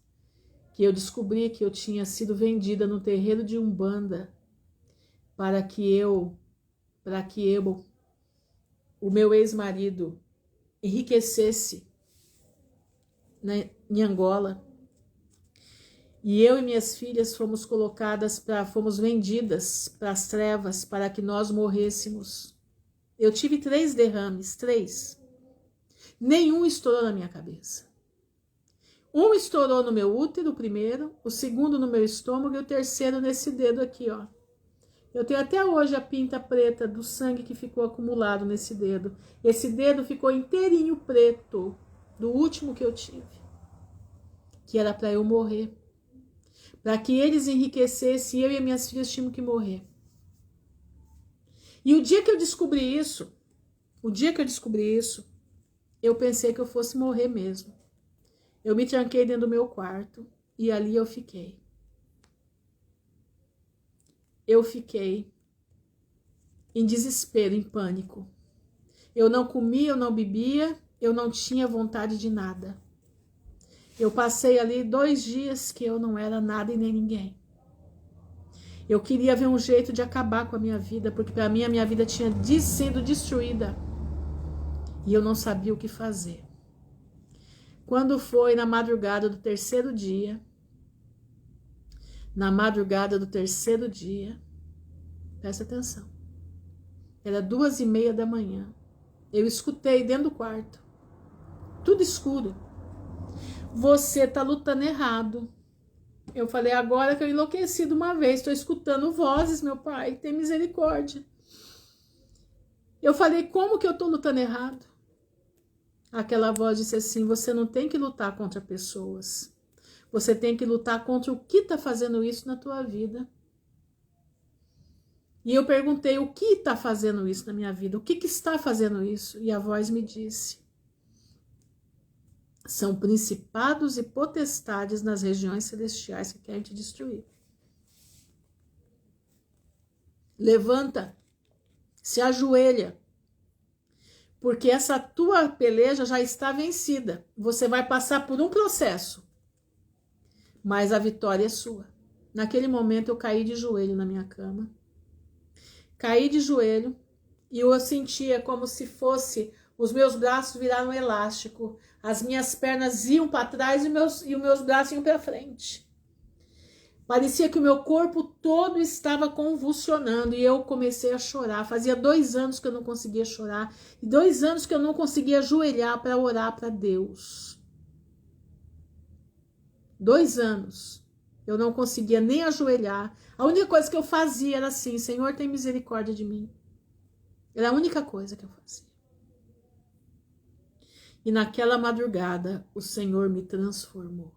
que eu descobri que eu tinha sido vendida no terreiro de Umbanda para que o meu ex-marido enriquecesse, né, em Angola. E eu e minhas filhas fomos vendidas para as trevas para que nós morrêssemos. Eu tive 3 derrames, 3. Nenhum estourou na minha cabeça. Um estourou no meu útero, o primeiro, o segundo no meu estômago e o terceiro nesse dedo aqui, ó. Eu tenho até hoje a pinta preta do sangue que ficou acumulado nesse dedo. Esse dedo ficou inteirinho preto, do último que eu tive. Que era para eu morrer. Para que eles enriquecessem, eu e minhas filhas tínhamos que morrer. E o dia que eu descobri isso, eu pensei que eu fosse morrer mesmo. Eu me tranquei dentro do meu quarto e ali eu fiquei. Eu fiquei em desespero, em pânico. Eu não comia, eu não bebia, eu não tinha vontade de nada. Eu passei ali 2 dias que eu não era nada e nem ninguém. Eu queria ver um jeito de acabar com a minha vida, porque para mim a minha vida tinha sido destruída. E eu não sabia o que fazer. Quando foi na madrugada do 3º dia, presta atenção, era 2:30 da manhã, eu escutei dentro do quarto, tudo escuro, você tá lutando errado. Eu falei, agora que eu enlouqueci de uma vez, estou escutando vozes, meu pai, tem misericórdia. Eu falei, como que eu tô lutando errado? Aquela voz disse assim, você não tem que lutar contra pessoas. Você tem que lutar contra o que está fazendo isso na tua vida. E eu perguntei, o que está fazendo isso na minha vida? O que está fazendo isso? E a voz me disse, são principados e potestades nas regiões celestiais que querem te destruir. Levanta, se ajoelha, porque essa tua peleja já está vencida. Você vai passar por um processo, mas a vitória é sua. Naquele momento eu caí de joelho na minha cama. Caí de joelho e eu sentia como se fosse, os meus braços viraram elástico, as minhas pernas iam para trás e os meus braços iam para frente. Parecia que o meu corpo todo estava convulsionando e eu comecei a chorar. Fazia 2 anos que eu não conseguia chorar e 2 anos que eu não conseguia ajoelhar para orar para Deus. 2 anos eu não conseguia nem ajoelhar. A única coisa que eu fazia era assim: Senhor, tem misericórdia de mim. Era a única coisa que eu fazia. E naquela madrugada o Senhor me transformou.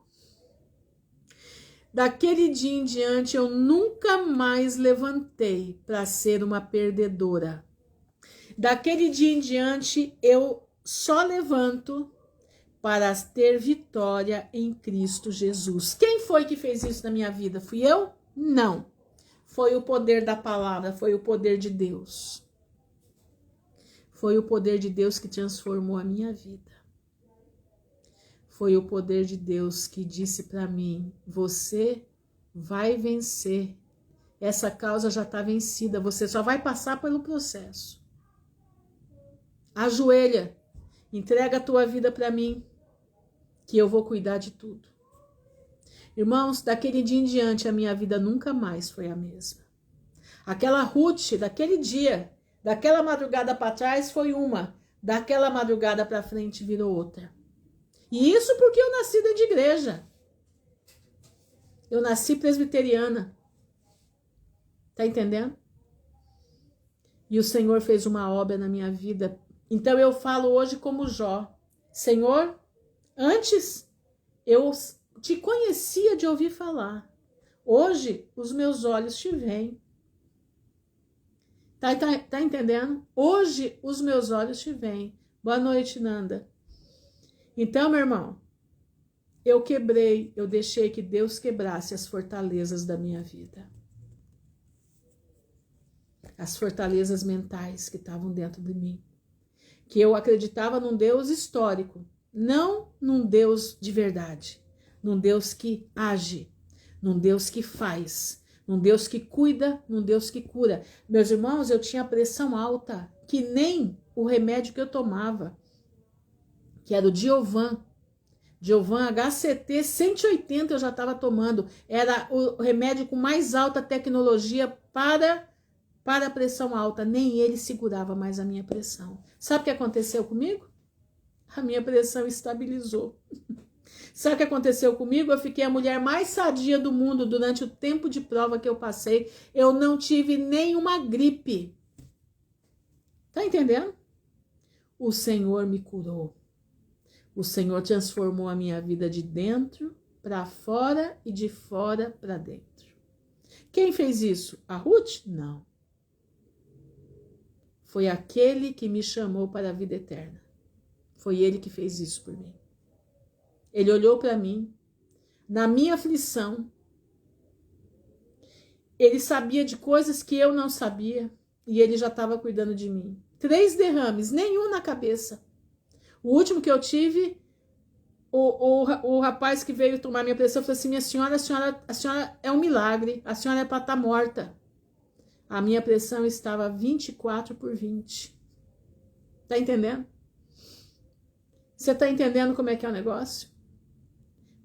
Daquele dia em diante eu nunca mais levantei para ser uma perdedora. Daquele dia em diante eu só levanto para ter vitória em Cristo Jesus. Quem foi que fez isso na minha vida? Fui eu? Não. Foi o poder da palavra, foi o poder de Deus. Foi o poder de Deus que transformou a minha vida. Foi o poder de Deus que disse para mim: você vai vencer. Essa causa já está vencida, você só vai passar pelo processo. Ajoelha, entrega a tua vida para mim, que eu vou cuidar de tudo. Irmãos, daquele dia em diante a minha vida nunca mais foi a mesma. Aquela Ruth, daquele dia, daquela madrugada para trás foi uma, daquela madrugada para frente virou outra. E isso porque eu nasci dentro de igreja. Eu nasci presbiteriana. Tá entendendo? E o Senhor fez uma obra na minha vida. Então eu falo hoje como Jó: Senhor, antes eu te conhecia de ouvir falar. Hoje os meus olhos te veem. Tá entendendo? Hoje os meus olhos te veem. Boa noite, Nanda. Então, meu irmão, eu deixei que Deus quebrasse as fortalezas da minha vida. As fortalezas mentais que estavam dentro de mim. Que eu acreditava num Deus histórico, não num Deus de verdade. Num Deus que age, num Deus que faz, num Deus que cuida, num Deus que cura. Meus irmãos, eu tinha pressão alta, que nem o remédio que eu tomava, que era o Diovan HCT 180 eu já estava tomando. Era o remédio com mais alta tecnologia para a pressão alta. Nem ele segurava mais a minha pressão. Sabe o que aconteceu comigo? A minha pressão estabilizou. Sabe o que aconteceu comigo? Eu fiquei a mulher mais sadia do mundo durante o tempo de prova que eu passei. Eu não tive nenhuma gripe. Tá entendendo? O Senhor me curou. O Senhor transformou a minha vida de dentro para fora e de fora para dentro. Quem fez isso? A Ruth? Não. Foi aquele que me chamou para a vida eterna. Foi ele que fez isso por mim. Ele olhou para mim, na minha aflição. Ele sabia de coisas que eu não sabia e ele já estava cuidando de mim. 3 derrames, nenhum na cabeça. O último que eu tive, o rapaz que veio tomar minha pressão falou assim: minha senhora, a senhora é um milagre, a senhora é para estar morta. A minha pressão estava 24/20. Tá entendendo? Você tá entendendo como é que é o negócio?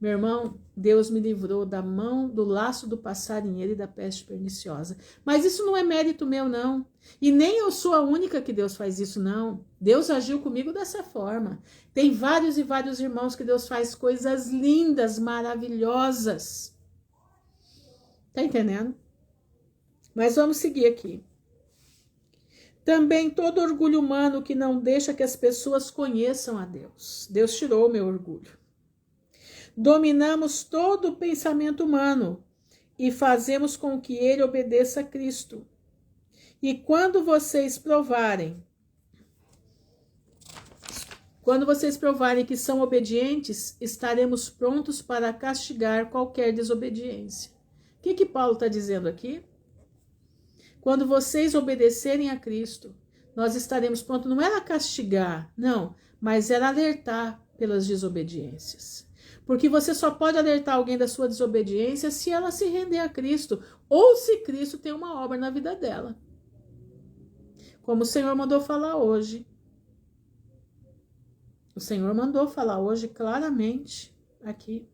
Meu irmão, Deus me livrou da mão, do laço do passarinheiro e da peste perniciosa. Mas isso não é mérito meu, não. E nem eu sou a única que Deus faz isso, não. Deus agiu comigo dessa forma. Tem vários e vários irmãos que Deus faz coisas lindas, maravilhosas. Tá entendendo? Mas vamos seguir aqui. Também todo orgulho humano que não deixa que as pessoas conheçam a Deus. Deus tirou o meu orgulho. Dominamos todo o pensamento humano e fazemos com que ele obedeça a Cristo. E quando vocês provarem que são obedientes, estaremos prontos para castigar qualquer desobediência. O que Paulo está dizendo aqui? Quando vocês obedecerem a Cristo, nós estaremos prontos, não era castigar, não, mas era alertar pelas desobediências. Porque você só pode alertar alguém da sua desobediência se ela se render a Cristo, ou se Cristo tem uma obra na vida dela. Como o Senhor mandou falar hoje. O Senhor mandou falar hoje claramente aqui.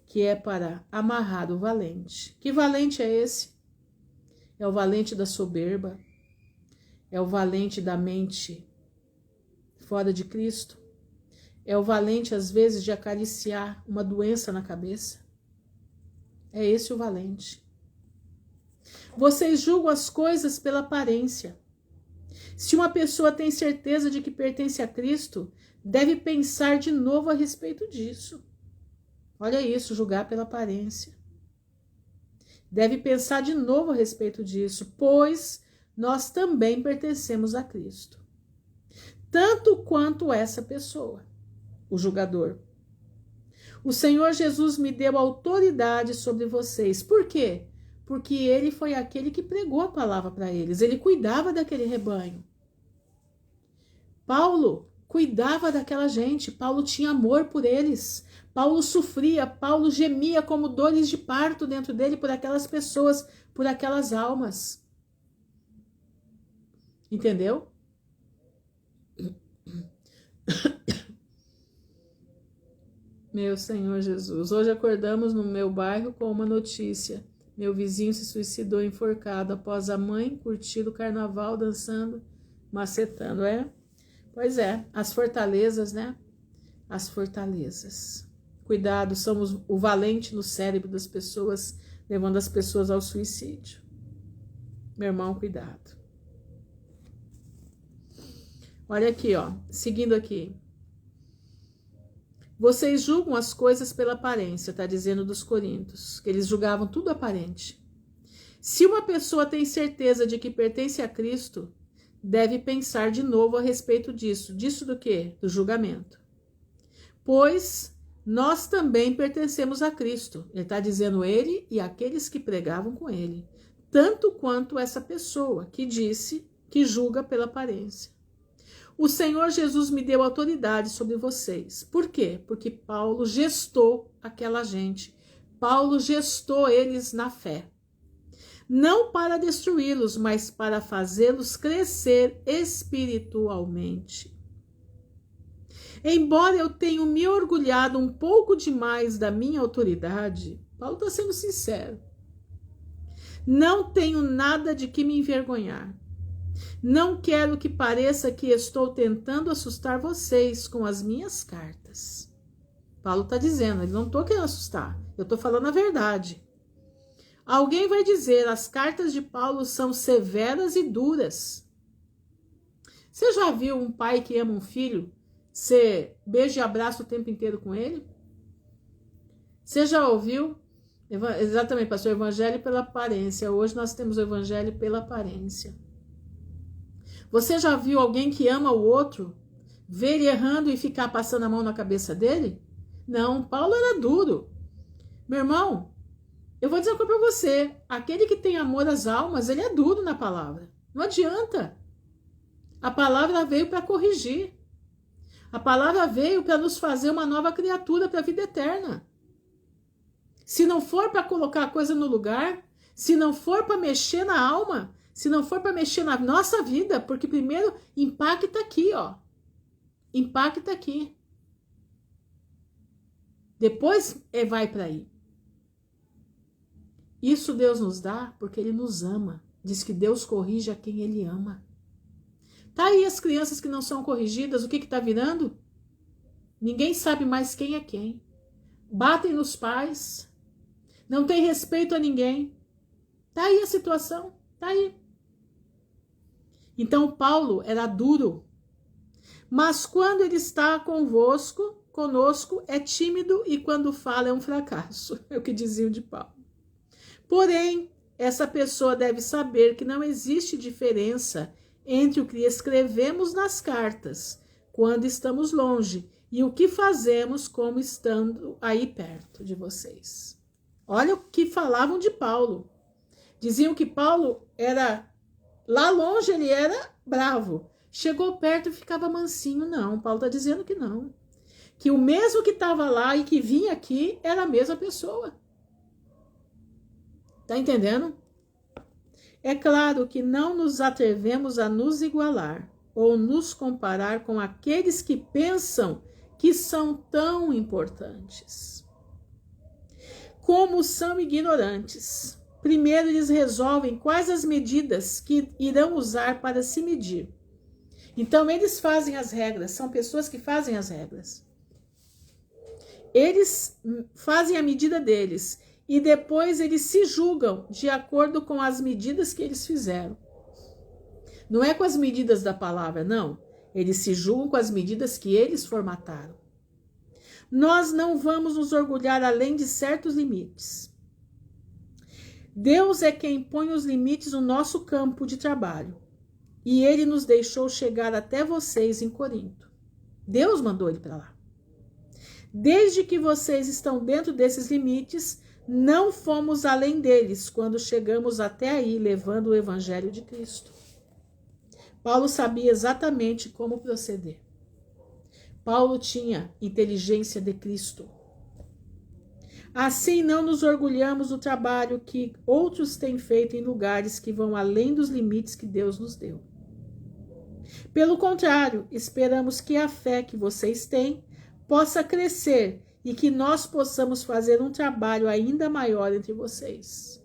que é para amarrar o valente. Que valente é esse? É o valente da soberba? É o valente da mente fora de Cristo? É o valente, às vezes, de acariciar uma doença na cabeça? É esse o valente. Vocês julgam as coisas pela aparência. Se uma pessoa tem certeza de que pertence a Cristo, deve pensar de novo a respeito disso. Olha isso, julgar pela aparência. Deve pensar de novo a respeito disso, pois nós também pertencemos a Cristo. Tanto quanto essa pessoa, o julgador. O Senhor Jesus me deu autoridade sobre vocês. Por quê? Porque ele foi aquele que pregou a palavra para eles. Ele cuidava daquele rebanho. Paulo cuidava daquela gente. Paulo tinha amor por eles. Paulo sofria, Paulo gemia como dores de parto dentro dele por aquelas pessoas, por aquelas almas. Entendeu? Meu Senhor Jesus, hoje acordamos no meu bairro com uma notícia. Meu vizinho se suicidou enforcado após a mãe curtir o carnaval dançando, macetando, Pois é, as fortalezas, né? As fortalezas. Cuidado, somos o valente no cérebro das pessoas, levando as pessoas ao suicídio. Meu irmão, cuidado. Olha aqui, ó, seguindo aqui. Vocês julgam as coisas pela aparência, está dizendo dos Coríntios, que eles julgavam tudo aparente. Se uma pessoa tem certeza de que pertence a Cristo, deve pensar de novo a respeito disso. Disso do quê? Do julgamento. Pois nós também pertencemos a Cristo. Ele está dizendo ele e aqueles que pregavam com ele. Tanto quanto essa pessoa que disse que julga pela aparência. O Senhor Jesus me deu autoridade sobre vocês. Por quê? Porque Paulo gestou aquela gente. Paulo gestou eles na fé. Não para destruí-los, mas para fazê-los crescer espiritualmente. Embora eu tenha me orgulhado um pouco demais da minha autoridade, Paulo está sendo sincero. Não tenho nada de que me envergonhar. Não quero que pareça que estou tentando assustar vocês com as minhas cartas. Paulo está dizendo, ele não estou querendo assustar, eu estou falando a verdade. Alguém vai dizer, as cartas de Paulo são severas e duras. Você já viu um pai que ama um filho, você beija e abraça o tempo inteiro com ele? Você já ouviu? Exatamente, pastor, evangelho pela aparência. Hoje nós temos o evangelho pela aparência. Você já viu alguém que ama o outro, ver ele errando e ficar passando a mão na cabeça dele? Não, Paulo era duro. Meu irmão, eu vou dizer uma coisa para você. Aquele que tem amor às almas, ele é duro na palavra. Não adianta. A palavra veio para corrigir. A palavra veio para nos fazer uma nova criatura para a vida eterna. Se não for para colocar a coisa no lugar, se não for para mexer na alma, se não for para mexer na nossa vida, porque primeiro impacta aqui, ó. Impacta aqui. Depois vai para aí. Isso Deus nos dá porque Ele nos ama. Diz que Deus corrige a quem Ele ama. Tá aí as crianças que não são corrigidas, o que está virando? Ninguém sabe mais quem é quem. Batem nos pais. Não tem respeito a ninguém. Tá aí a situação. Tá aí. Então Paulo era duro. Mas quando ele está conosco é tímido e quando fala é um fracasso. É o que diziam de Paulo. Porém, essa pessoa deve saber que não existe diferença entre o que escrevemos nas cartas, quando estamos longe, e o que fazemos como estando aí perto de vocês. Olha o que falavam de Paulo. Diziam que Paulo era, lá longe ele era bravo. Chegou perto e ficava mansinho. Não, Paulo está dizendo que não. Que o mesmo que estava lá e que vinha aqui era a mesma pessoa. Tá entendendo? É claro que não nos atrevemos a nos igualar ou nos comparar com aqueles que pensam que são tão importantes. como são ignorantes, primeiro eles resolvem quais as medidas que irão usar para se medir. Então eles fazem as regras, são pessoas que fazem as regras. Eles fazem a medida deles e depois eles se julgam de acordo com as medidas que eles fizeram. Não é com as medidas da palavra, não. Eles se julgam com as medidas que eles formataram. Nós não vamos nos orgulhar além de certos limites. Deus é quem põe os limites no nosso campo de trabalho. E ele nos deixou chegar até vocês em Corinto. Deus mandou ele para lá. Desde que vocês estão dentro desses limites, não fomos além deles quando chegamos até aí levando o evangelho de Cristo. Paulo sabia exatamente como proceder. Paulo tinha inteligência de Cristo. Assim, não nos orgulhamos do trabalho que outros têm feito em lugares que vão além dos limites que Deus nos deu. Pelo contrário, esperamos que a fé que vocês têm possa crescer e que nós possamos fazer um trabalho ainda maior entre vocês.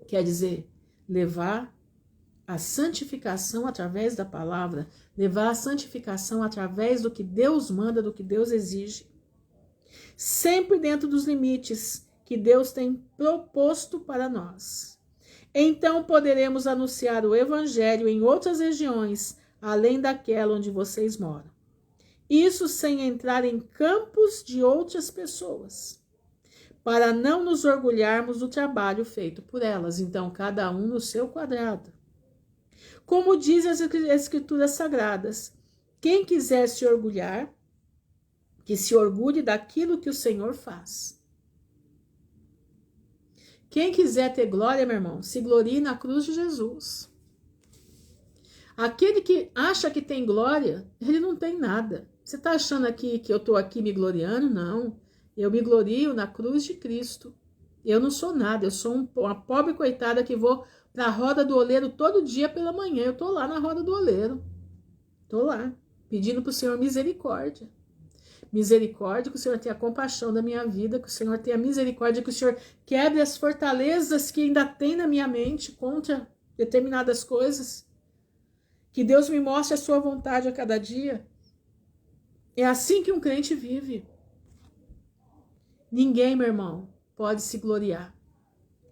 Quer dizer, levar a santificação através da palavra, levar a santificação através do que Deus manda, do que Deus exige, sempre dentro dos limites que Deus tem proposto para nós. Então poderemos anunciar o evangelho em outras regiões, além daquela onde vocês moram. Isso sem entrar em campos de outras pessoas, para não nos orgulharmos do trabalho feito por elas. Então, cada um no seu quadrado. Como dizem as Escrituras Sagradas, quem quiser se orgulhar, que se orgulhe daquilo que o Senhor faz. Quem quiser ter glória, meu irmão, se glorie na cruz de Jesus. Aquele que acha que tem glória, ele não tem nada. Você está achando aqui que eu estou aqui me gloriando? Não. Eu me glorio na cruz de Cristo. Eu não sou nada, eu sou uma pobre coitada que vou para a roda do oleiro todo dia pela manhã. Eu estou lá na roda do oleiro. Estou lá, pedindo para o Senhor misericórdia. Misericórdia, que o Senhor tenha compaixão da minha vida, que o Senhor tenha misericórdia, que o Senhor quebre as fortalezas que ainda tem na minha mente contra determinadas coisas. Que Deus me mostre a sua vontade a cada dia. É assim que um crente vive. Ninguém, meu irmão, pode se gloriar.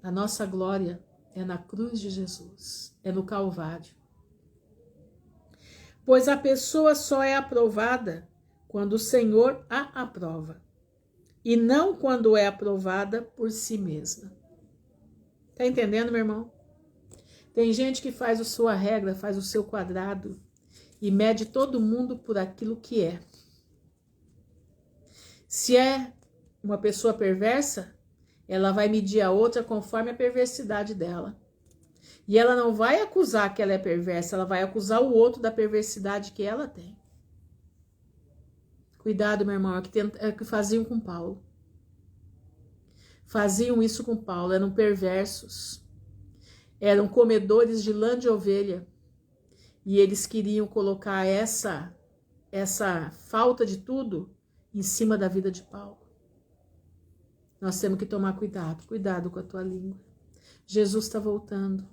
A nossa glória é na cruz de Jesus, é no Calvário. Pois a pessoa só é aprovada quando o Senhor a aprova, e não quando é aprovada por si mesma. Tá entendendo, meu irmão? Tem gente que faz a sua regra, faz o seu quadrado e mede todo mundo por aquilo que é. Se é uma pessoa perversa, ela vai medir a outra conforme a perversidade dela. E ela não vai acusar que ela é perversa, ela vai acusar o outro da perversidade que ela tem. Cuidado, meu irmão, é o que faziam com Paulo. Faziam isso com Paulo, eram perversos. Eram comedores de lã de ovelha. E eles queriam colocar essa falta de tudo em cima da vida de Paulo. Nós temos que tomar cuidado com a tua língua. Jesus está voltando.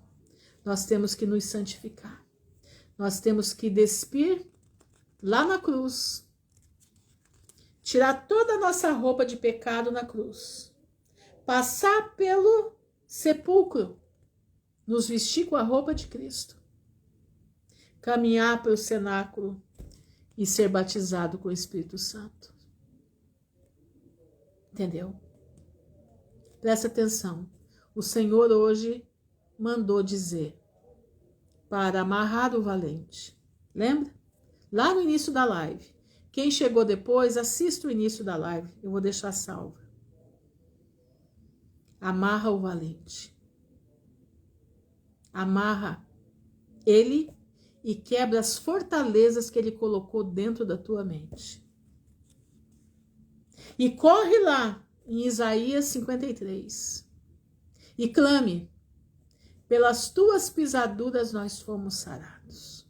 Nós temos que nos santificar. Nós temos que despir lá na cruz. Tirar toda a nossa roupa de pecado na cruz. Passar pelo sepulcro. Nos vestir com a roupa de Cristo. Caminhar pelo cenáculo e ser batizado com o Espírito Santo. Entendeu? Presta atenção. O Senhor hoje mandou dizer para amarrar o valente. Lembra? Lá no início da live. Quem chegou depois, assista o início da live. Eu vou deixar salva. Amarra o valente. Amarra ele e quebra as fortalezas que ele colocou dentro da tua mente. E corre lá em Isaías 53 e clame: pelas tuas pisaduras nós fomos sarados.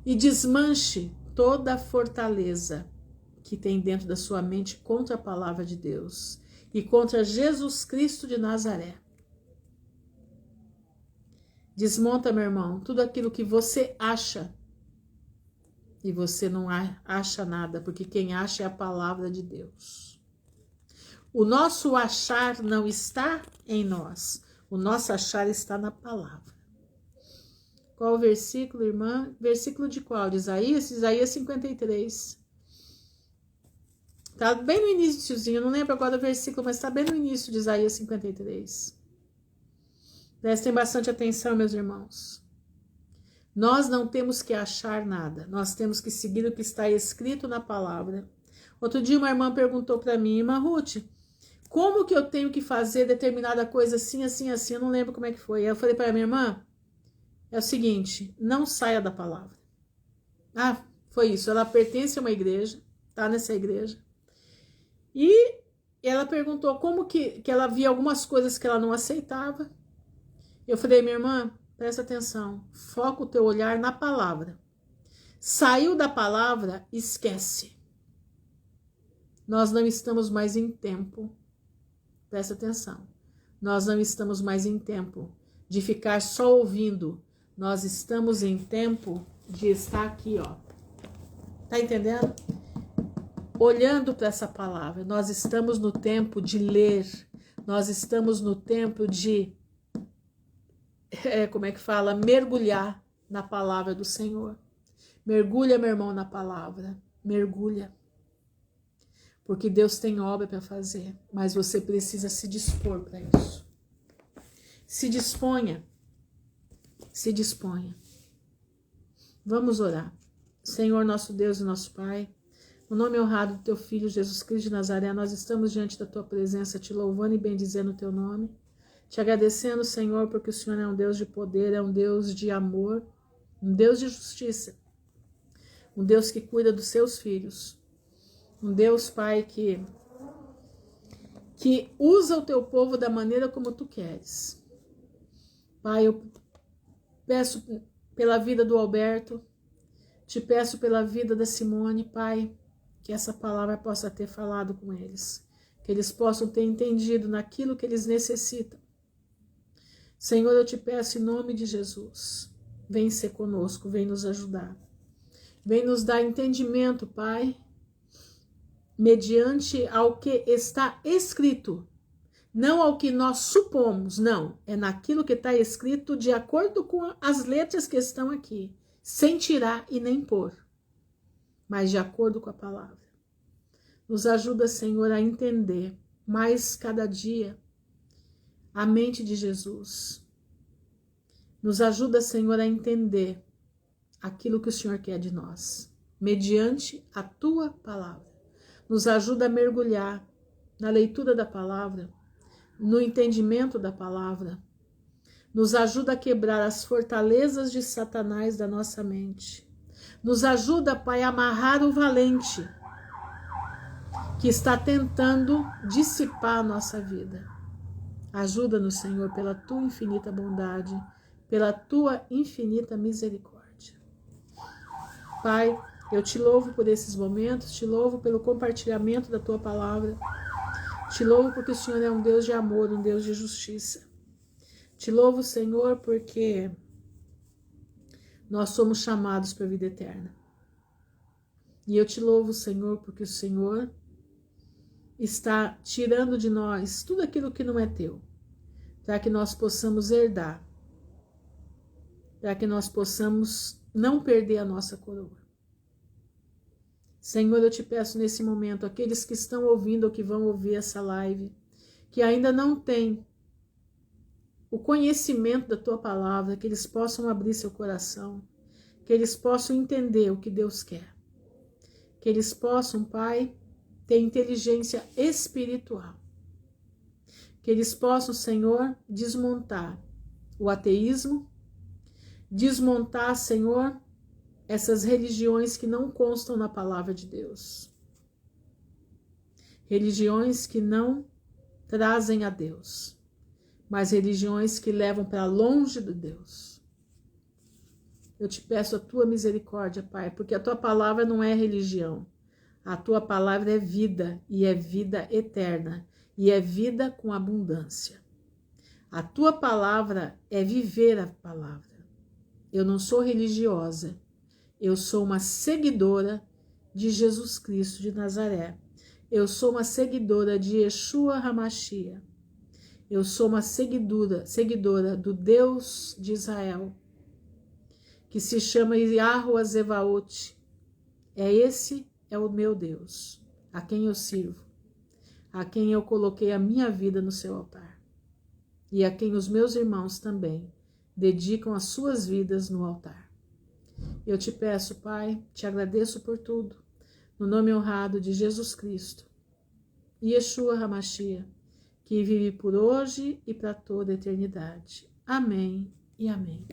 E desmanche toda a fortaleza que tem dentro da sua mente contra a palavra de Deus e contra Jesus Cristo de Nazaré. Desmonta, meu irmão, tudo aquilo que você acha e você não acha nada, porque quem acha é a palavra de Deus. O nosso achar não está em nós, o nosso achar está na palavra. Qual o versículo, irmã? Versículo de qual? De Isaías? Isaías 53. Está bem no iníciozinho, não lembro agora o versículo, mas está bem no início de Isaías 53. Prestem bastante atenção, meus irmãos. Nós não temos que achar nada, nós temos que seguir o que está escrito na palavra. Outro dia uma irmã perguntou para mim, irmã Ruth, como que eu tenho que fazer determinada coisa assim, assim, assim? Eu não lembro como é que foi. Aí eu falei para minha irmã, é o seguinte, não saia da palavra. Ah, foi isso, ela pertence a uma igreja, tá nessa igreja. E ela perguntou como que ela via algumas coisas que ela não aceitava. Eu falei, minha irmã, presta atenção, foca o teu olhar na palavra. Saiu da palavra, esquece. Nós não estamos mais em tempo, presta atenção, nós não estamos mais em tempo de ficar só ouvindo, nós estamos em tempo de estar aqui, ó. Tá entendendo? Olhando para essa palavra, nós estamos no tempo de ler, nós estamos no tempo de, como é que fala? Mergulhar na palavra do Senhor. Mergulha, meu irmão, na palavra, mergulha. Porque Deus tem obra para fazer, mas você precisa se dispor para isso. Se disponha, se disponha. Vamos orar. Senhor, nosso Deus e nosso Pai, no nome honrado do teu Filho, Jesus Cristo de Nazaré, nós estamos diante da tua presença, te louvando e bendizendo o teu nome, te agradecendo, Senhor, porque o Senhor é um Deus de poder, é um Deus de amor, um Deus de justiça, um Deus que cuida dos seus filhos, um Deus, Pai, que usa o teu povo da maneira como tu queres. Pai, eu peço pela vida do Alberto, te peço pela vida da Simone, Pai, que essa palavra possa ter falado com eles, que eles possam ter entendido naquilo que eles necessitam. Senhor, eu te peço em nome de Jesus, vem ser conosco, vem nos ajudar, vem nos dar entendimento, Pai, mediante ao que está escrito, não ao que nós supomos, não, é naquilo que está escrito de acordo com as letras que estão aqui, sem tirar e nem pôr, mas de acordo com a palavra. Nos ajuda, Senhor, a entender mais cada dia a mente de Jesus. Nos ajuda, Senhor, a entender aquilo que o Senhor quer de nós, mediante a tua palavra. Nos ajuda a mergulhar na leitura da palavra, no entendimento da palavra. Nos ajuda a quebrar as fortalezas de Satanás da nossa mente. Nos ajuda, Pai, a amarrar o valente que está tentando dissipar a nossa vida. Ajuda-nos, Senhor, pela tua infinita bondade, pela tua infinita misericórdia. Pai, eu te louvo por esses momentos, te louvo pelo compartilhamento da tua palavra, te louvo porque o Senhor é um Deus de amor, um Deus de justiça. Te louvo, Senhor, porque nós somos chamados para a vida eterna. E eu te louvo, Senhor, porque o Senhor está tirando de nós tudo aquilo que não é teu, para que nós possamos herdar, para que nós possamos não perder a nossa coroa. Senhor, eu te peço nesse momento, aqueles que estão ouvindo ou que vão ouvir essa live, que ainda não têm o conhecimento da tua palavra, que eles possam abrir seu coração, que eles possam entender o que Deus quer, que eles possam, Pai, ter inteligência espiritual, que eles possam, Senhor, desmontar o ateísmo, desmontar, Senhor, essas religiões que não constam na palavra de Deus, religiões que não trazem a Deus, mas religiões que levam para longe de Deus. Eu te peço a tua misericórdia, Pai, porque a tua palavra não é religião. A tua palavra é vida e é vida eterna e é vida com abundância. A tua palavra é viver a palavra. Eu não sou religiosa, eu sou uma seguidora de Jesus Cristo de Nazaré. Eu sou uma seguidora de Yeshua HaMashiach. Eu sou uma seguidora do Deus de Israel, que se chama Yahuwah Zevaot. Esse é o meu Deus, a quem eu sirvo, a quem eu coloquei a minha vida no seu altar e a quem os meus irmãos também dedicam as suas vidas no altar. Eu te peço, Pai, te agradeço por tudo, no nome honrado de Jesus Cristo, Yeshua HaMashiach, que vive por hoje e para toda a eternidade. Amém e amém.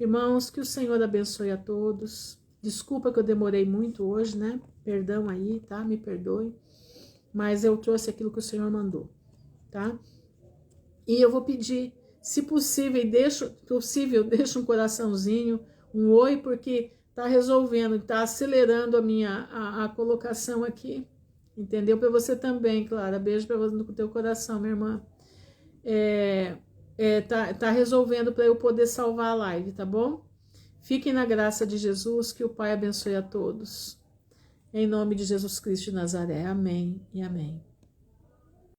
Irmãos, que o Senhor abençoe a todos. Desculpa que eu demorei muito hoje, né? Perdão aí, tá? Me perdoe. Mas eu trouxe aquilo que o Senhor mandou, tá? E eu vou pedir, se possível, deixa um coraçãozinho, um oi, porque tá resolvendo, tá acelerando a colocação aqui. Entendeu? Para você também, Clara. Beijo para você no teu coração, minha irmã. Tá resolvendo para eu poder salvar a live, tá bom? Fiquem na graça de Jesus, que o Pai abençoe a todos. Em nome de Jesus Cristo de Nazaré. Amém e amém.